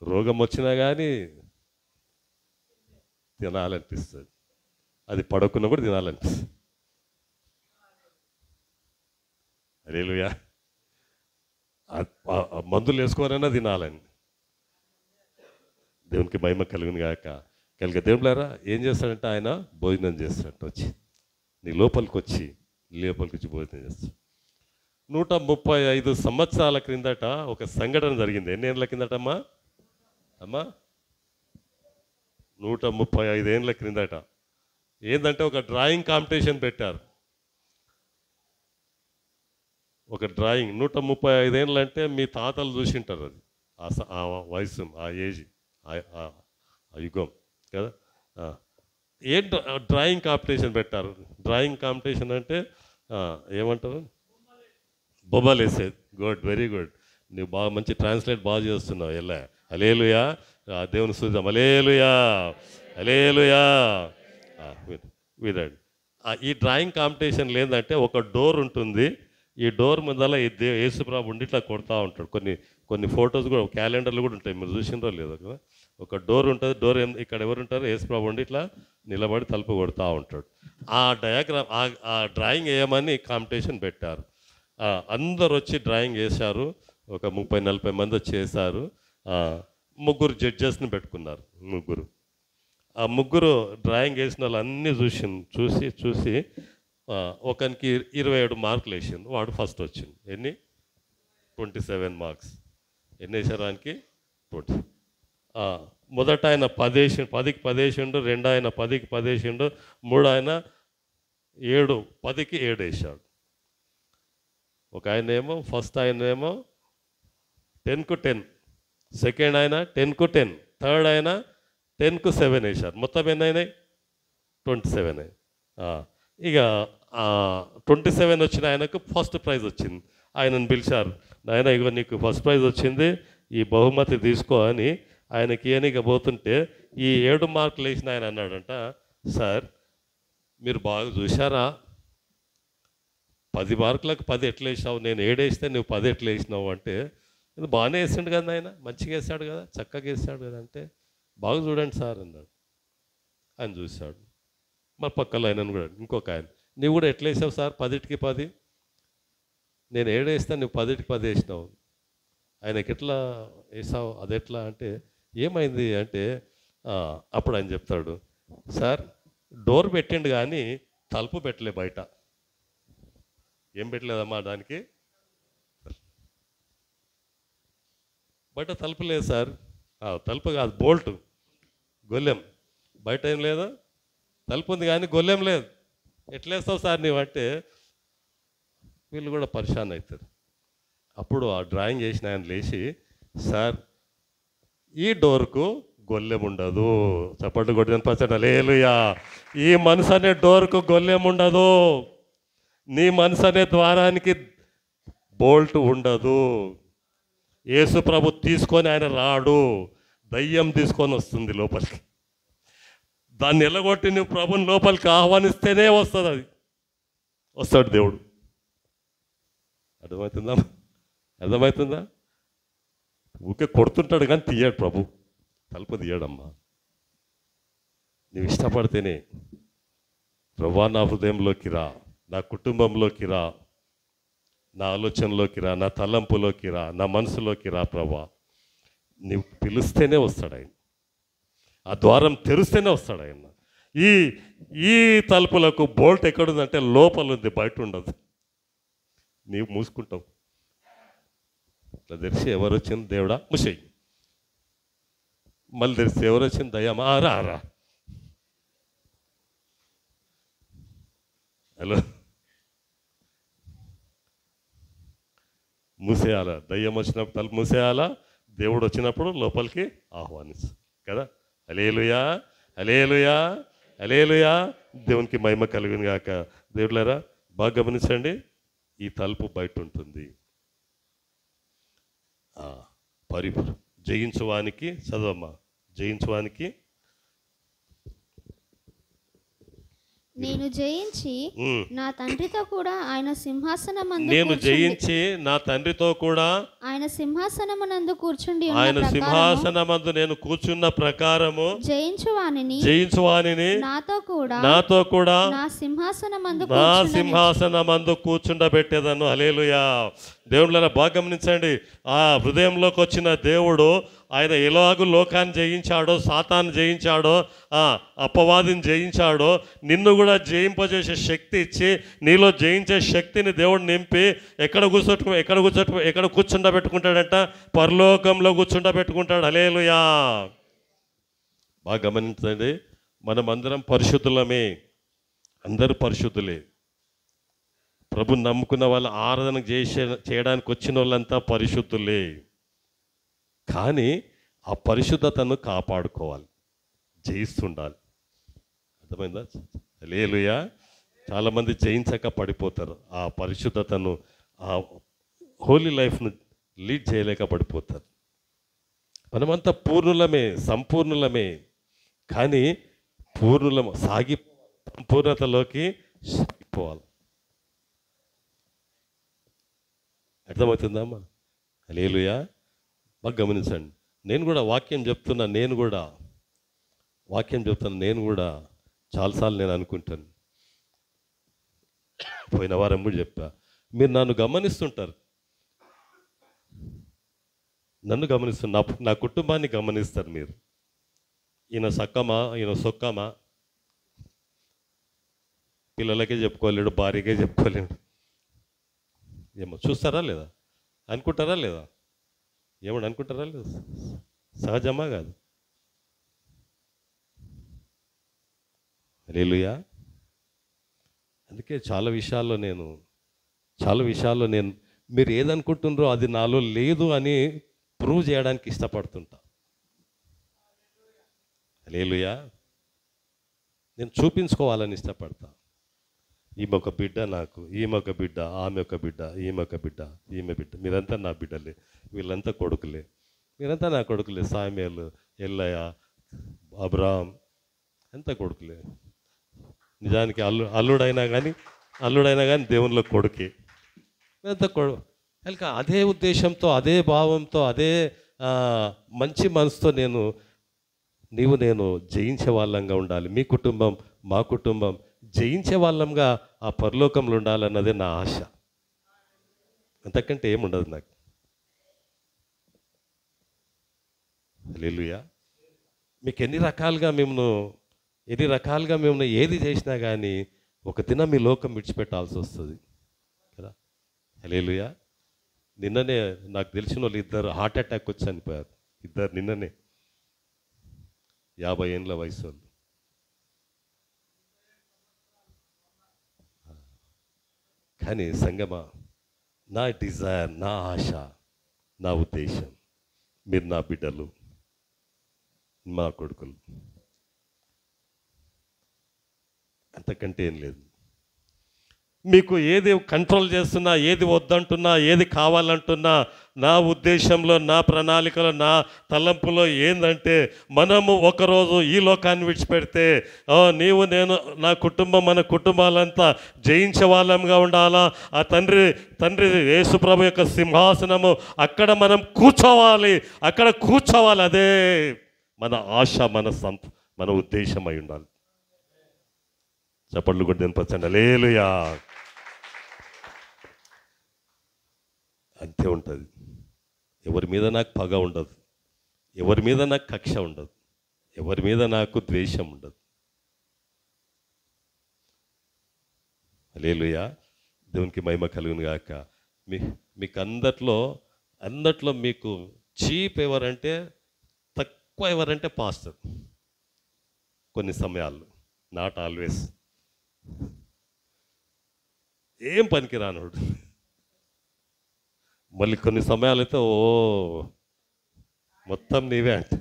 రోగం వచ్చినా కానీ తినాలనిపిస్తుంది, అది పడకున్నా కూడా తినాలనిపిస్తుంది. హల్లెలూయా. మందులు వేసుకోనైనా తినాలని. దేవునికి మహిమ కలుగును గాక. దేవులారా ఏం చేస్తాడంటే, ఆయన భోజనం చేస్తాడంట. వచ్చి నీ లోపలికి వచ్చి భోజనం చేస్తాడు. 135 సంవత్సరాల క్రిందట ఒక సంఘటన జరిగింది. ఎన్ని ఏళ్ళ కిందటమ్మా? 135 ఏళ్ళ క్రిందట. ఏంటంటే ఒక డ్రాయింగ్ కాంపిటీషన్ పెట్టారు. ఒక డ్రాయింగ్ 135 ఏళ్ళు అంటే మీ తాతలు చూసింటారు. అది ఆ వయసు, ఆ ఏజ్, ఆ యుగం కదా. డ్రాయింగ్ కాంపిటీషన్ పెట్టారు. డ్రాయింగ్ కాంపిటీషన్ అంటే ఏమంటారు? బొమ్మలు వేసేది. Good, very good. నువ్వు బాగా మంచి ట్రాన్స్లేట్ బాగా చేస్తున్నావు. ఎలా? హల్లెలూయా. దేవుని స్తుతిద్దాం. హల్లెలూయా, హల్లెలూయా. వినండి. ఈ డ్రాయింగ్ కాంపిటీషన్లో ఏంటంటే, ఒక డోర్ ఉంటుంది. ఈ డోర్ ముందల యేసుప్రభు ఉండి ఇట్లా కొడతా ఉంటాడు. కొన్ని ఫొటోస్ కూడా, క్యాలెండర్లు కూడా ఉంటాయి. మీరు చూసినరో లేదో కదా. ఒక డోర్ ఉంటుంది. డోర్ ఇక్కడ ఎవరు ఉంటారు? యేసుప్రభు ఉండి ఇట్లా నిలబడి తలుపు కొడతా ఉంటాడు. ఆ డయాగ్రామ్, ఆ డ్రాయింగ్ వేయమని కాంపిటీషన్ పెట్టారు. అందరు వచ్చి డ్రాయింగ్ వేశారు. ఒక 30-40 మంది వచ్చి చేశారు. 3 జడ్జెస్ని పెట్టుకున్నారు. ఆ ముగ్గురు డ్రాయింగ్ వేసిన వాళ్ళు అన్నీ చూసి ఒకనికి 27 మార్కులు వేసింది. వాడు ఫస్ట్ వచ్చింది. ఎన్ని? 27 మార్క్స్. ఎన్ని వేసారు ఆయనకి? 20. మొదట ఆయన 10కి 10 వేసిండు, 2 ఆయన 10కి 10 వేసిండు, 3 ఆయన 10కి 7 వేసాడు. ఒక ఆయన ఏమో ఫస్ట్ ఆయన ఏమో 10కు 10, సెకండ్ ఆయన 10కు 10, థర్డ్ ఆయన 10కు 7 వేశారు. మొత్తం ఎన్ని అయినాయి? 27. ఇక 27 వచ్చిన ఆయనకు ఫస్ట్ ప్రైజ్ వచ్చింది. ఆయనను పిలిచారు. నాయన, ఇగో నీకు ఫస్ట్ ప్రైజ్ వచ్చింది, ఈ బహుమతి తీసుకో అని ఆయనకి ఇక పోతుంటే, ఈ 7 మార్కులు వేసిన ఆయన అన్నాడంట, సార్ మీరు బాగా చూశారా? 10 మార్కులకు 10 ఎట్లా వేసావు? నేను 7 వేస్తే నువ్వు 10 ఎట్లా వేసినావు అంటే, ఇది బాగానే వేసాడు కదా ఆయన, మంచిగా వేసాడు కదా, చక్కగా వేసాడు కదా అంటే, బాగా చూడండి సార్ అన్నాడు. ఆయన చూశాడు. మరి పక్కలో ఆయనను కూడా, ఇంకొక ఆయన, నువ్వు కూడా ఎట్లా వేసావు సార్? 10కి 10. నేను 7 వేస్తే నువ్వు 10కి 10 వేసినావు. ఆయనకి ఎట్లా వేసావు? అది ఎట్లా అంటే, ఏమైంది అంటే, అప్పుడు ఆయన చెప్తాడు, సార్ డోర్ పెట్టిండు కానీ తలుపు పెట్టలే బయట. ఏం పెట్టలేదమ్మా దానికి? బయట తలుపు లేదు సార్. తలుపు కాదు, బోల్ట్, గొల్లెం. బయట ఏం లేదు, తలుపు ఉంది కానీ గొల్లెం లేదు. ఎట్లేస్తావు సార్ నీవు అంటే, వీళ్ళు కూడా పరిశాన్ అవుతారు. అప్పుడు ఆ డ్రాయింగ్ చేసిన ఆయన లేచి, సార్ ఈ డోర్కు గొల్లెం ఉండదు. చప్పట్లు కొట్టిన పచ్చట హల్లెలూయా. ఈ మనసు అనే డోర్కు గొల్లెం ఉండదు. నీ మనసు అనే ద్వారానికి బోల్ట్ ఉండదు. యేసు ప్రభు తీసుకొని ఆయన రాడు, దయ్యం తీసుకొని వస్తుంది లోపలికి. దాన్ని ఎల్లగొట్టి నువ్వు ప్రభుని లోపలికి ఆహ్వానిస్తేనే వస్తుంది, అది వస్తాడు దేవుడు. అర్థమవుతుందా? అర్థమవుతుందా? ఊకే కొడుతుంటాడు కానీ తీయడు ప్రభు, తలుపు తీయడమ్మా. నువ్వు ఇష్టపడితేనే, ప్రభువా నా హృదయంలోకి రా, నా కుటుంబంలోకి రా, నా ఆలోచనలోకి రా, నా తలంపులోకి రా, నా మనసులోకి రా ప్రభువా. నువ్వు పిలుస్తేనే వస్తాడు ఆయన, ఆ ద్వారం తెరిస్తేనే వస్తాడు ఆయన. ఈ ఈ తలుపులకు బోల్ట్ ఎక్కడుందంటే లోపల ఉంది, బయట ఉండదు. నీవు మూసుకుంటావు. ఇట్లా తెరిచి ఎవరు వచ్చింది దేవుడా ముసేయి, మళ్ళీ తెరిస్తే ఎవరు వచ్చింది దయ్యమా రా రా. హలో, మూసేయాలా? దయ్యం వచ్చినప్పుడు తలుపు మూసేయాలా, దేవుడు వచ్చినప్పుడు లోపలికి ఆహ్వానించు కదా. హల్లెలూయా, హల్లెలూయా, హల్లెలూయా. దేవునికి మహిమ కలుగును గాక. దేవుళ్ళారా బాగా గమనించండి, ఈ తలుపు బయట ఉంటుంది. జయించువానికి, చదవమ్మా, జయించువానికి నేను జయించి నా తండ్రితో కూడా ఆయన సింహాసనమందు నేను జయించి నా తండ్రితో కూడా ఆయన సింహాసనమునందు కూర్చుండి ఆయన సింహాసనమందు నేను కూర్చున్న ప్రకారము జయించువానిని నాతో కూడా నా సింహాసనమందు కూర్చుండబెట్టేదను. హల్లెలూయా. దేవుళ్ళని బాగా గమనించండి. ఆ హృదయంలోకి వచ్చిన దేవుడు ఆయన ఎలాగూ లోకాన్ని జయించాడో, సాతాన్ని జయించాడో, అపవాదిని జయించాడో, నిన్ను కూడా జయింపజేసే శక్తి ఇచ్చి నీలో జయించే శక్తిని దేవుడు నింపి ఎక్కడ కూర్చుండబెట్టుకుంటాడంట? పరలోకంలో కూర్చుండబెట్టుకుంటాడు. హల్లెలూయా. బాగా గమనించండి, మనం అందరం పరిశుద్ధులమే, అందరూ పరిశుద్ధులే. ప్రభుని నమ్ముకున్న వాళ్ళు, ఆరాధన చేయడానికి వచ్చిన వాళ్ళంతా పరిశుద్ధులే. కానీ ఆ పరిశుద్ధతను కాపాడుకోవాలి, జయిస్తుండాలి. అర్థమైందా? హల్లెలూయా. చాలామంది జయించక పడిపోతారు, ఆ పరిశుద్ధతను, ఆ హోలీ లైఫ్ను లీడ్ చేయలేక పడిపోతారు. మనమంతా పూర్ణులమే, సంపూర్ణులమే, కానీ సంపూర్ణతలోకి సాగిపోవాలి. అర్థమవుతుందమ్మా? హల్లెలూయా. బాగా గమనించండి. నేను కూడా వాక్యం చెప్తున్నా, నేను కూడా చాలాసార్లు నేను అనుకుంటాను. పోయిన వారం కూడా చెప్పా, మీరు నన్ను గమనిస్తుంటారు, నా కుటుంబాన్ని గమనిస్తారు మీరు. ఈయన సక్కమా, ఈయన సొక్కమా, పిల్లలకే చెప్పుకోలేడు, భార్యకే చెప్పుకోలేడు, ఏమో చూస్తారా లేదా, అనుకుంటారా లేదా, ఏమని అనుకుంటారా లేదు? సహజమా కాదు? హల్లెలూయా. అందుకే చాలా విషయాల్లో నేను మీరు ఏదనుకుంటున్నారో అది నాలో లేదు అని ప్రూవ్ చేయడానికి ఇష్టపడుతుంటా. హల్లెలూయా. నేను చూపించుకోవాలని ఇష్టపడతా. ఈమె ఒక బిడ్డ నాకు, ఈమె ఒక బిడ్డ, ఆమె ఒక బిడ్డ, ఈమె ఒక బిడ్డ, ఈమె బిడ్డ, మీరంతా నా బిడ్డలే, వీళ్ళంతా కొడుకులే, మీరంతా నా కొడుకులే. సామ్యూయేలు, ఎల్లయ్య, అబ్రహాం అంతా కొడుకులే. నిజానికి అల్లుడైనా కానీ దేవునిలో కొడుకే. మీరంతా కనుక అదే ఉద్దేశంతో, అదే భావంతో, అదే మంచి మనసుతో నేను జయించే వాళ్ళంగా ఉండాలి. మీ కుటుంబం, మా కుటుంబం జయించే వాళ్ళంగా ఆ పరలోకంలో ఉండాలన్నదే నా ఆశ. అంతకంటే ఏముండదు నాకు. హల్లెలూయా. మీకు ఎన్ని రకాలుగా మేము ఏది చేసినా కానీ ఒక దినం మీ లోకం విడిచిపెట్టాల్సి వస్తుంది కదా. హల్లెలూయా. నిన్ననే నాకు తెలిసిన వాళ్ళు 2 హార్ట్ అటాక్ వచ్చి చనిపోయారు. 2 నిన్ననే, 50 ఏళ్ళ వయసు వాళ్ళు. కానీ సంగమా, నా డిజైర్, నా ఆశ, నా ఉద్దేశం, మీరు నా బిడ్డలు, మా కొడుకులు, అంతకంటే ఏం లేదు. మీకు ఏది కంట్రోల్ చేస్తున్నా, ఏది వద్దంటున్నా, ఏది కావాలంటున్నా, నా ఉద్దేశంలో, నా ప్రణాళికలో, నా తలంపులో ఏందంటే మనము ఒకరోజు ఈ లోకాన్ని విడిచిపెడితే నీవు నేను నా కుటుంబం మన కుటుంబాలంతా జయించే వాళ్ళంగా ఉండాలా. ఆ తండ్రి యేసుప్రభు యొక్క సింహాసనము అక్కడ మనం కూర్చోవాలి, అక్కడ కూర్చోవాలి. అదే మన ఆశ, మన ఉద్దేశం అయి ఉండాలి. చప్పట్లు కొట్టి వినపరచండి. హల్లెలూయా. అంతే ఉంటుంది. ఎవరి మీద నాకు పగ ఉండదు, ఎవరి మీద నాకు కక్ష ఉండదు, ఎవరి మీద నాకు ద్వేషం ఉండదు. హల్లెలూయా. దేవునికి మహిమ కలుగును గాక. మీకు అందట్లో మీకు చీప్ ఎవరంటే, తక్కువ ఎవరంటే పాస్టర్. కొన్ని సమయాల్లో, నాట్ ఆల్వేస్. ఏం పనికి రానోడు. మళ్ళీ కొన్ని సమయాలైతే మొత్తం నీవే అంటే.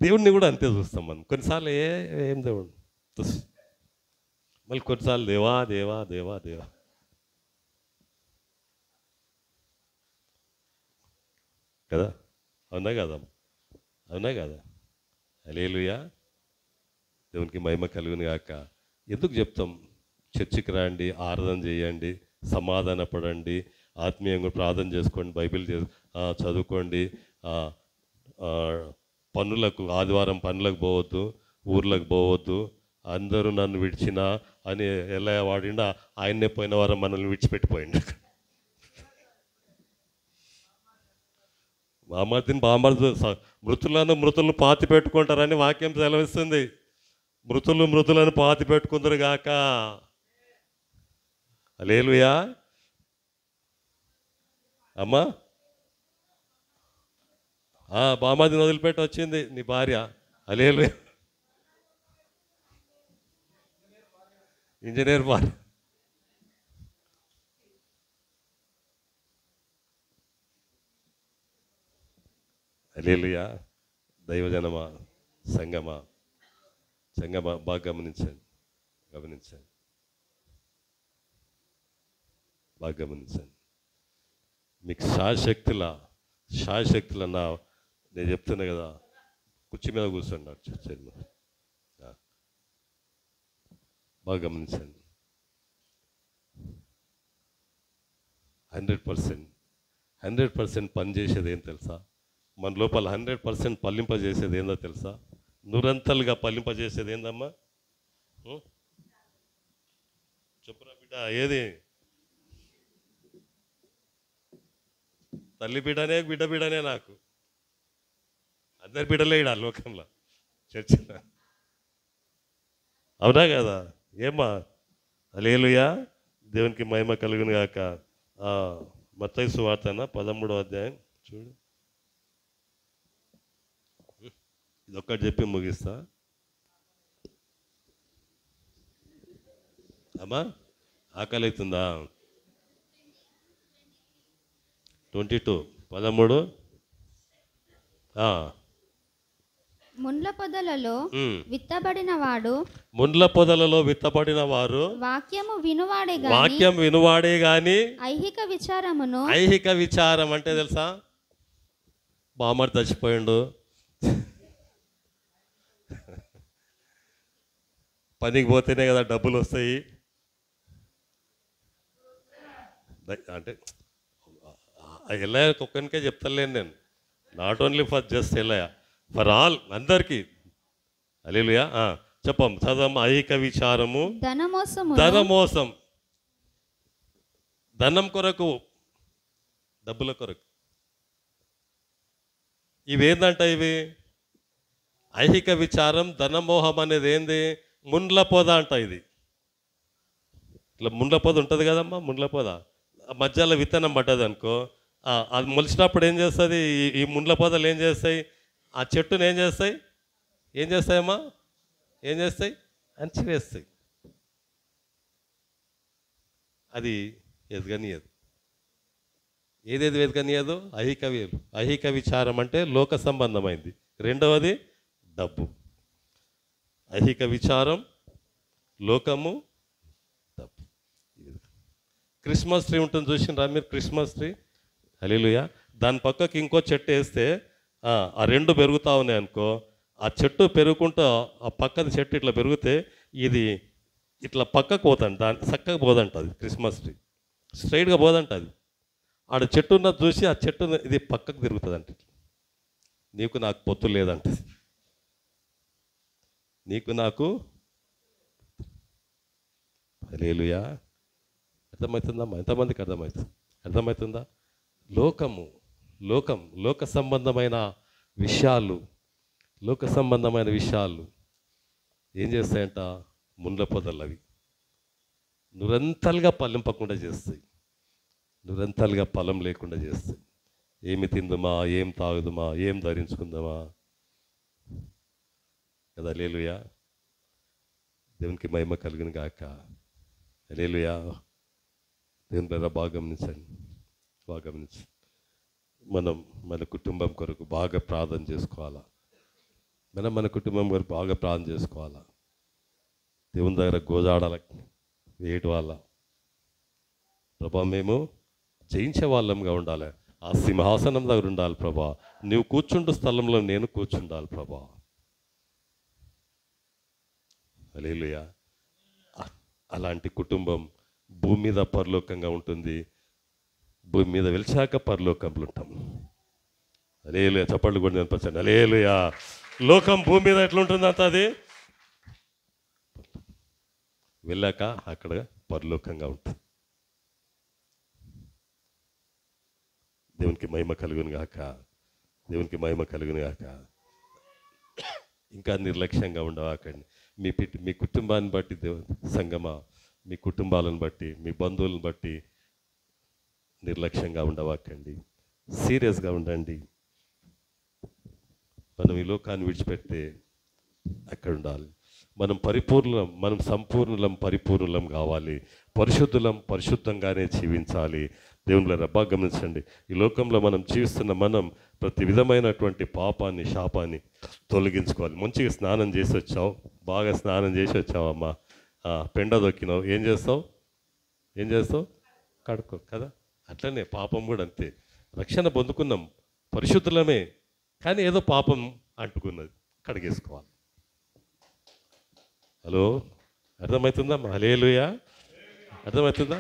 దేవుడిని కూడా అంతే చూస్తాం మనం. కొన్నిసార్లు ఏం దేవుడు, మళ్ళీ కొన్నిసార్లు దేవా దేవా దేవా దేవా. కదా, అవునా కదా, అవునా కదా. హల్లెలూయా. దేవునికి మహిమ కలుగును గాక. ఎందుకు చెప్తాం? చర్చికి రండి, ఆరాధన చేయండి, సమాధాన పడండి, ఆత్మీయంగా ప్రార్థన చేసుకోండి, బైబిల్ చదువుకోండి, ఆదివారం పనులకు పోవద్దు, ఊర్లకు పోవద్దు, అందరూ నన్ను విడిచినా అని ఎలా వాడిండా, ఆయన్నే పోయిన వారం మనల్ని విడిచిపెట్టిపోయిండు. మృతులను పాతి పెట్టుకుంటారని వాక్యం సెలవిస్తుంది. మృతులను పాతి పెట్టుకుందరు గాక. హల్లెలూయా. అమ్మా, బామాదిని వదిలిపెట్టి వచ్చింది నీ భార్య. హల్లెలూయా. ఇంజనీర్ భార్య. హల్లెలూయా. దైవజనమా, సంగమా బాగా గమనించండి, బాగా గమనించండి. మీకు శాశక్తుల నేను చెప్తున్నా కదా, కుర్చీ మీద కూర్చున్నాడు చర్చలో. బాగా గమనించండి. 100% పనిచేసేది ఏం తెలుసా? మన లోపల 100% పల్లింపజేసేది ఏందో తెలుసా? నురంతలుగా పల్లింపజేసేది ఏందమ్మా? చెప్పురా బిడ్డ, ఏది? తల్లి బిడ్డనే నాకు. అందరి బిడ్డలే ఇడా లోకంలో, చర్చిలో. అవునా కదా? ఏమ్మా? హల్లెలూయా. దేవునికి మహిమ కలుగును గాక. మత్తయి సువార్త 13వ అధ్యాయం చూడు. ఇదొక్కటి చెప్పి ముగిస్తా. అమ్మా, ఆకలి అవుతుందా? 22 13. ముండ్ల పొదలలో విత్తబడిన వారు వాక్యం వినువాడే గాని ఐహిక విచారం అంటే తెలుసా? బామ్మర్ చచ్చిపోయిండు, పనికి పోతేనే కదా డబ్బులు వస్తాయి అంటే, ఎల్లయ్య ఒక్కనికే చెప్తలేను నేను. Not only for just Ellaiah, for all, అందరికీ. హల్లెలూయా. చెప్పం, చదవం. ఐహిక విచారము, ధనమోసం, ధనం కొరకు, డబ్బుల కొరకు. ఇవేందంట? ఇవి ఐహిక విచారం, ధనమోహం అనేది ఏంది? ముండ్ల పొద అంట. ఇది ఇట్లా ముండ్ల పొద ఉంటుంది కదమ్మా, ముండ్ల పొద మధ్యలో విత్తనం పడ్డది అనుకో, అది మొలిచినప్పుడు ఏం చేస్తుంది? ఈ ముండ్ల పొదలు ఏం చేస్తాయి? ఆ చెట్టును ఏం చేస్తాయమ్మా? అంచివేస్తాయి. అది ఎదగనీయదు. ఏదేది ఎదగనీయదు? ఐహిక విచారం అంటే లోక సంబంధమైంది. రెండవది డబ్బు. ఐహిక విచారం, లోకము, తప్పు. క్రిస్మస్ ట్రీ ఉంటుంది చూసినరా మీరు? క్రిస్మస్ ట్రీ, హల్లెలూయా. దాని పక్కకి ఇంకో చెట్టు వేస్తే ఆ రెండు పెరుగుతూ ఉన్నాయి అనుకో, ఆ చెట్టు పెరుగుకుంటూ ఆ పక్కది చెట్టు ఇట్లా పెరిగితే ఇది ఇట్లా పక్కకు పోతాంట, దాని చక్కగా పోదంట. అది క్రిస్మస్ ట్రీ స్ట్రైట్గా పోదంట. అది ఆడ చెట్టు ఉన్నది చూసి ఆ చెట్టు ఇది పక్కకు తిరుగుతుందంట. నీకు నాకు పొత్తు లేదంట. నీకు నాకు, హల్లెలూయా. అర్థమవుతుందమ్మా? ఎంతమందికి అర్థమవుతుందా? లోకము, లోక సంబంధమైన విషయాలు ఏం చేస్తాయంట? ముండ్ల పొదలు. అవి నిరంతరంగా ఫలింపకుండా చేస్తాయి, నిరంతరంగా ఫలం లేకుండా చేస్తాయి. ఏమి తిందుమా, ఏం తాగుదుమా, ఏం ధరించుకుందామా కదా. హల్లెలూయా. దేవునికి మహిమ కలుగును గాక. హల్లెలూయా. దేవుని ద్వారా బాగా గమనించండి. మనం మన కుటుంబం కొరకు బాగా ప్రార్థన చేసుకోవాలా. మన కుటుంబం కొరకు బాగా ప్రార్థన చేసుకోవాలా. దేవుని దగ్గర గోజాడాల వేయటం వల్ల ప్రభా మేము జయించే వాళ్ళంగా ఉండాలి. ఆ సింహాసనం దగ్గర ఉండాలి ప్రభా. నువ్వు కూర్చుండు స్థలంలో నేను కూర్చుండాలి ప్రభా. హల్లెలూయా. అలాంటి కుటుంబం భూమి మీద పరలోకంగా ఉంటుంది. భూమి మీద వెలిచాక పరలోకంలో ఉంటాం. హల్లెలూయా. చప్పట్లు కూడా వినిపించండి. హల్లెలూయా. లోకం భూమి మీద ఎట్లుంటుందంత, అది వెళ్ళాక అక్కడ పరలోకంగా ఉంటుంది. దేవునికి మహిమ కలుగును గాక. ఇంకా నిర్లక్ష్యంగా ఉండవాకండి. మీ కుటుంబాన్ని బట్టి సంగమా, మీ కుటుంబాలను బట్టి, మీ బంధువులను బట్టి నిర్లక్ష్యంగా ఉండవాకండి. సీరియస్గా ఉండండి. మనం ఈ లోకాన్ని విడిచిపెడితే అక్కడ ఉండాలి. మనం పరిపూర్ణులం కావాలి. పరిశుద్ధంగానే జీవించాలి. దేవునిలో రబ్బా గమనించండి. ఈ లోకంలో మనం జీవిస్తున్న మనం ప్రతి విధమైనటువంటి పాపాన్ని, శాపాన్ని తొలగించుకోవాలి. మంచిగా స్నానం చేసి వచ్చావు, బాగా స్నానం చేసి వచ్చావమ్మా, పెండ దొక్కినావు, ఏం చేస్తావు? కడుక్కో కదా. అట్లనే పాపం కూడా అంతే. రక్షణ పొందుకున్నాం, పరిశుద్ధులమే, కానీ ఏదో పాపం అంటుకున్నది, కడిగేసుకోవాలి. హలో, అర్థమవుతుందా? హల్లెలూయా. అర్థమవుతుందా?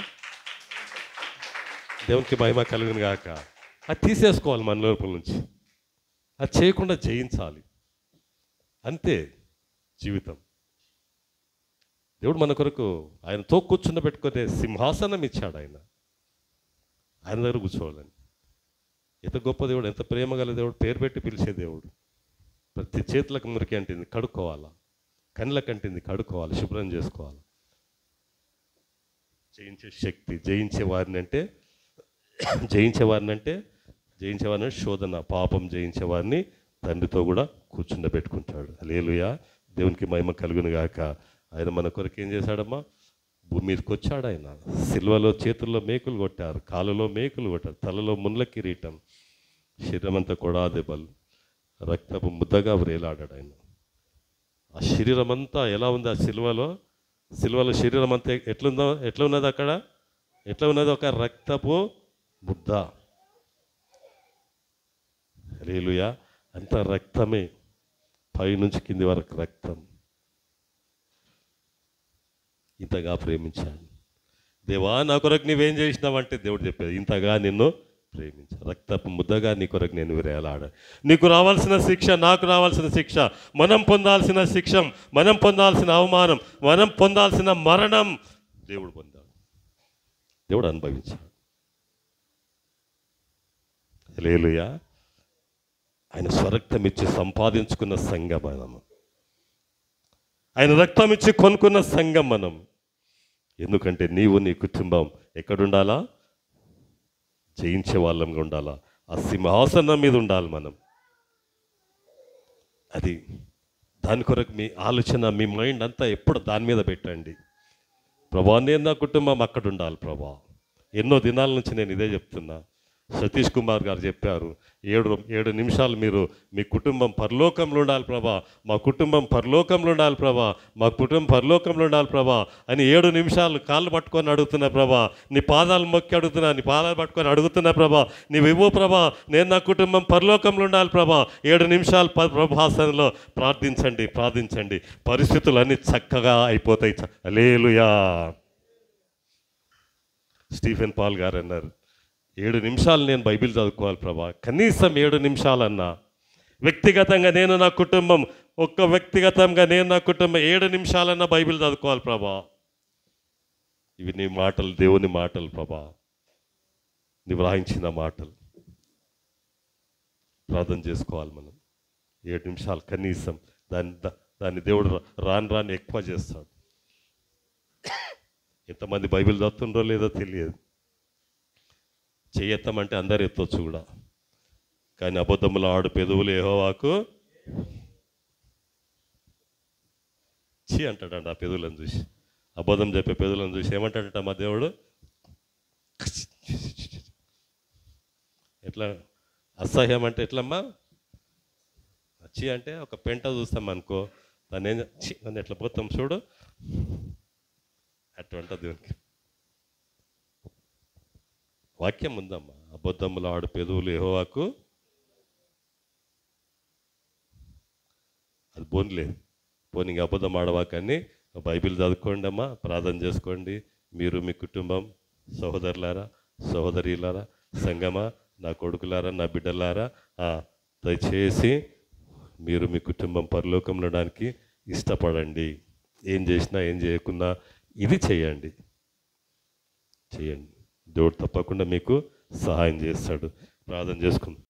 దేవునికి మహిమ కలుగును గాక. అది తీసేసుకోవాలి మన లోపల నుంచి. అది చేయకుండా జయించాలి. అంతే జీవితం. దేవుడు మన కొరకు ఆయనతో కూర్చున్న పెట్టుకునే సింహాసనం ఇచ్చాడు. ఆయన దగ్గర కూర్చోవాలని. ఎంత గొప్ప దేవుడు, ఎంత ప్రేమ గల దేవుడు, పేరు పెట్టి పిలిచే దేవుడు. ప్రతి చేతులకు మురికి అంటింది కడుక్కోవాలా, కళ్ళకు అంటింది కడుక్కోవాలి, శుభ్రం చేసుకోవాలి. జయించే శక్తి, జయించేవారిని శోధన, పాపం జయించేవారిని తండ్రితో కూడా కూర్చుండబెట్టుకుంటాడు. హల్లెలూయా. దేవునికి మహిమ కలుగును గాక. ఆయన మన కొరకు ఏం చేశాడమ్మా? భూమి మీదకి వచ్చాడు. ఆయన సిల్వలో చేతుల్లో మేకులు కొట్టారు, కాళ్ళలో మేకులు కొట్టారు, తలలో ముళ్ళ కిరీటం, శరీరం అంతా కూడా దెబ్బలు, రక్తపు ముద్దగా వ్రేలాడాడు ఆయన. ఆ శరీరం అంతా ఎలా ఉంది? ఆ సిల్వలో శరీరం అంతా ఎట్లా ఉన్నది? అక్కడ ఎట్లా ఉన్నది? ఒక రక్తపు ముద్ద. హల్లెలూయా. అంత రక్తమే, పైనుంచి కింది వరకు రక్తం. ఇంతగా ప్రేమించాను దేవా, నా కొరకు నీవేం చేసినావంటే దేవుడు చెప్పేది, ఇంతగా నిన్ను ప్రేమించాను, రక్తపు ముద్దగా నీ కొరకు నేను విరేలాడ. నీకు రావాల్సిన శిక్ష, నాకు రావాల్సిన శిక్ష, మనం పొందాల్సిన శిక్ష, మనం పొందాల్సిన అవమానం, మనం పొందాల్సిన మరణం దేవుడు పొందాడు, దేవుడు అనుభవించాడు. హల్లెలూయా. ఆయన స్వరక్తం ఇచ్చి సంపాదించుకున్న సంఘం మనము. ఆయన రక్తం ఇచ్చి కొనుక్కున్న సంఘం మనం. ఎందుకంటే నీవు, నీ కుటుంబం ఎక్కడుండాలా? జయించే వాళ్ళంగా ఉండాలా. ఆ సింహాసనం మీద ఉండాలి మనం. అది దాని కొరకు మీ ఆలోచన, మీ మైండ్ అంతా ఎప్పుడు దాని మీద పెట్టండి. ప్రభా, నేను నా కుటుంబం అక్కడ ఉండాలి ప్రభా. ఎన్నో దినాల నుంచి నేను ఇదే చెప్తున్నా. సతీష్ కుమార్ గారు చెప్పారు, 7 నిమిషాలు మీరు మీ కుటుంబం పరలోకంలో ఉండాలి ప్రభా, మా కుటుంబం పరలోకంలో ఉండాలి ప్రభా, మా కుటుంబం పరలోకంలో ఉండాలి ప్రభా అని 7 నిమిషాలు కాళ్ళు పట్టుకొని అడుగుతున్నా ప్రభా, నీ పాదాలు మొక్కి అడుగుతున్నా, నీ పాదాలు పట్టుకొని అడుగుతున్నా ప్రభా, నీవు ఇవ్వు ప్రభా, నేను నా కుటుంబం పరలోకంలో ఉండాలి ప్రభా. 7 నిమిషాలు ప్రభాసనలో ప్రార్థించండి, పరిస్థితులు అన్నీ చక్కగా అయిపోతాయి. హల్లెలూయా. స్టీఫెన్ పాల్ గారు అన్నారు, 7 నిమిషాలు నేను బైబిల్ చదువుకోవాలి ప్రభా, కనీసం 7 నిమిషాలన్నా వ్యక్తిగతంగా నేను నా కుటుంబం, వ్యక్తిగతంగా నేను నా కుటుంబం 7 నిమిషాలన్నా బైబిల్ చదువుకోవాలి ప్రభా. ఇవి నీ మాటలు, దేవుని మాటలు ప్రభా, నీవు రాయించిన మాటలు. ప్రార్థన చేసుకోవాలి మనం 7 నిమిషాలు కనీసం. దాన్ని దేవుడు రాను ఎక్కువ చేస్తాడు. ఎంతమంది బైబిల్ చదువుతుండ్రో లేదో తెలియదు. చెయ్యెత్తమంటే అందరు ఎత్తొచ్చు కూడా, కానీ అబద్ధములు ఆడు పెదవులు యెహోవాకు చీ అంటాడంట. ఆ పెదవులను చూసి, అబద్ధం చెప్పే పెదవులను చూసి ఏమంటాడట మా దేవుడు? ఎట్లా అసహ్యం అంటే ఎట్లమ్మా? చీ అంటే ఒక పెంట చూస్తాం అనుకో, దాన్ని ఏం దాన్ని ఎట్లా పోతాం చూడు, అటువంటి దేవునికి వాక్యం ఉందమ్మా. అబద్ధములు ఆడు పెదవులు యెహోవాకు, అది పోనీలేదు. పోనీ ఇంక అబద్ధం ఆడవాకని బైబిల్ చదువుకోండి అమ్మా, ప్రార్థన చేసుకోండి. మీరు మీ కుటుంబం, సహోదరులారా, సహోదరీలారా, సంగమా, నా కొడుకులారా, నా బిడ్డలారా, దయచేసి మీరు మీ కుటుంబం పరలోకంలో ఉండడానికి ఇష్టపడండి. ఏం చేసినా ఏం చేయకున్నా ఇది చేయండి. దేవుడు తప్పకుండా మీకు సహాయం చేస్తాడు. ప్రార్థన చేసుకుందాం.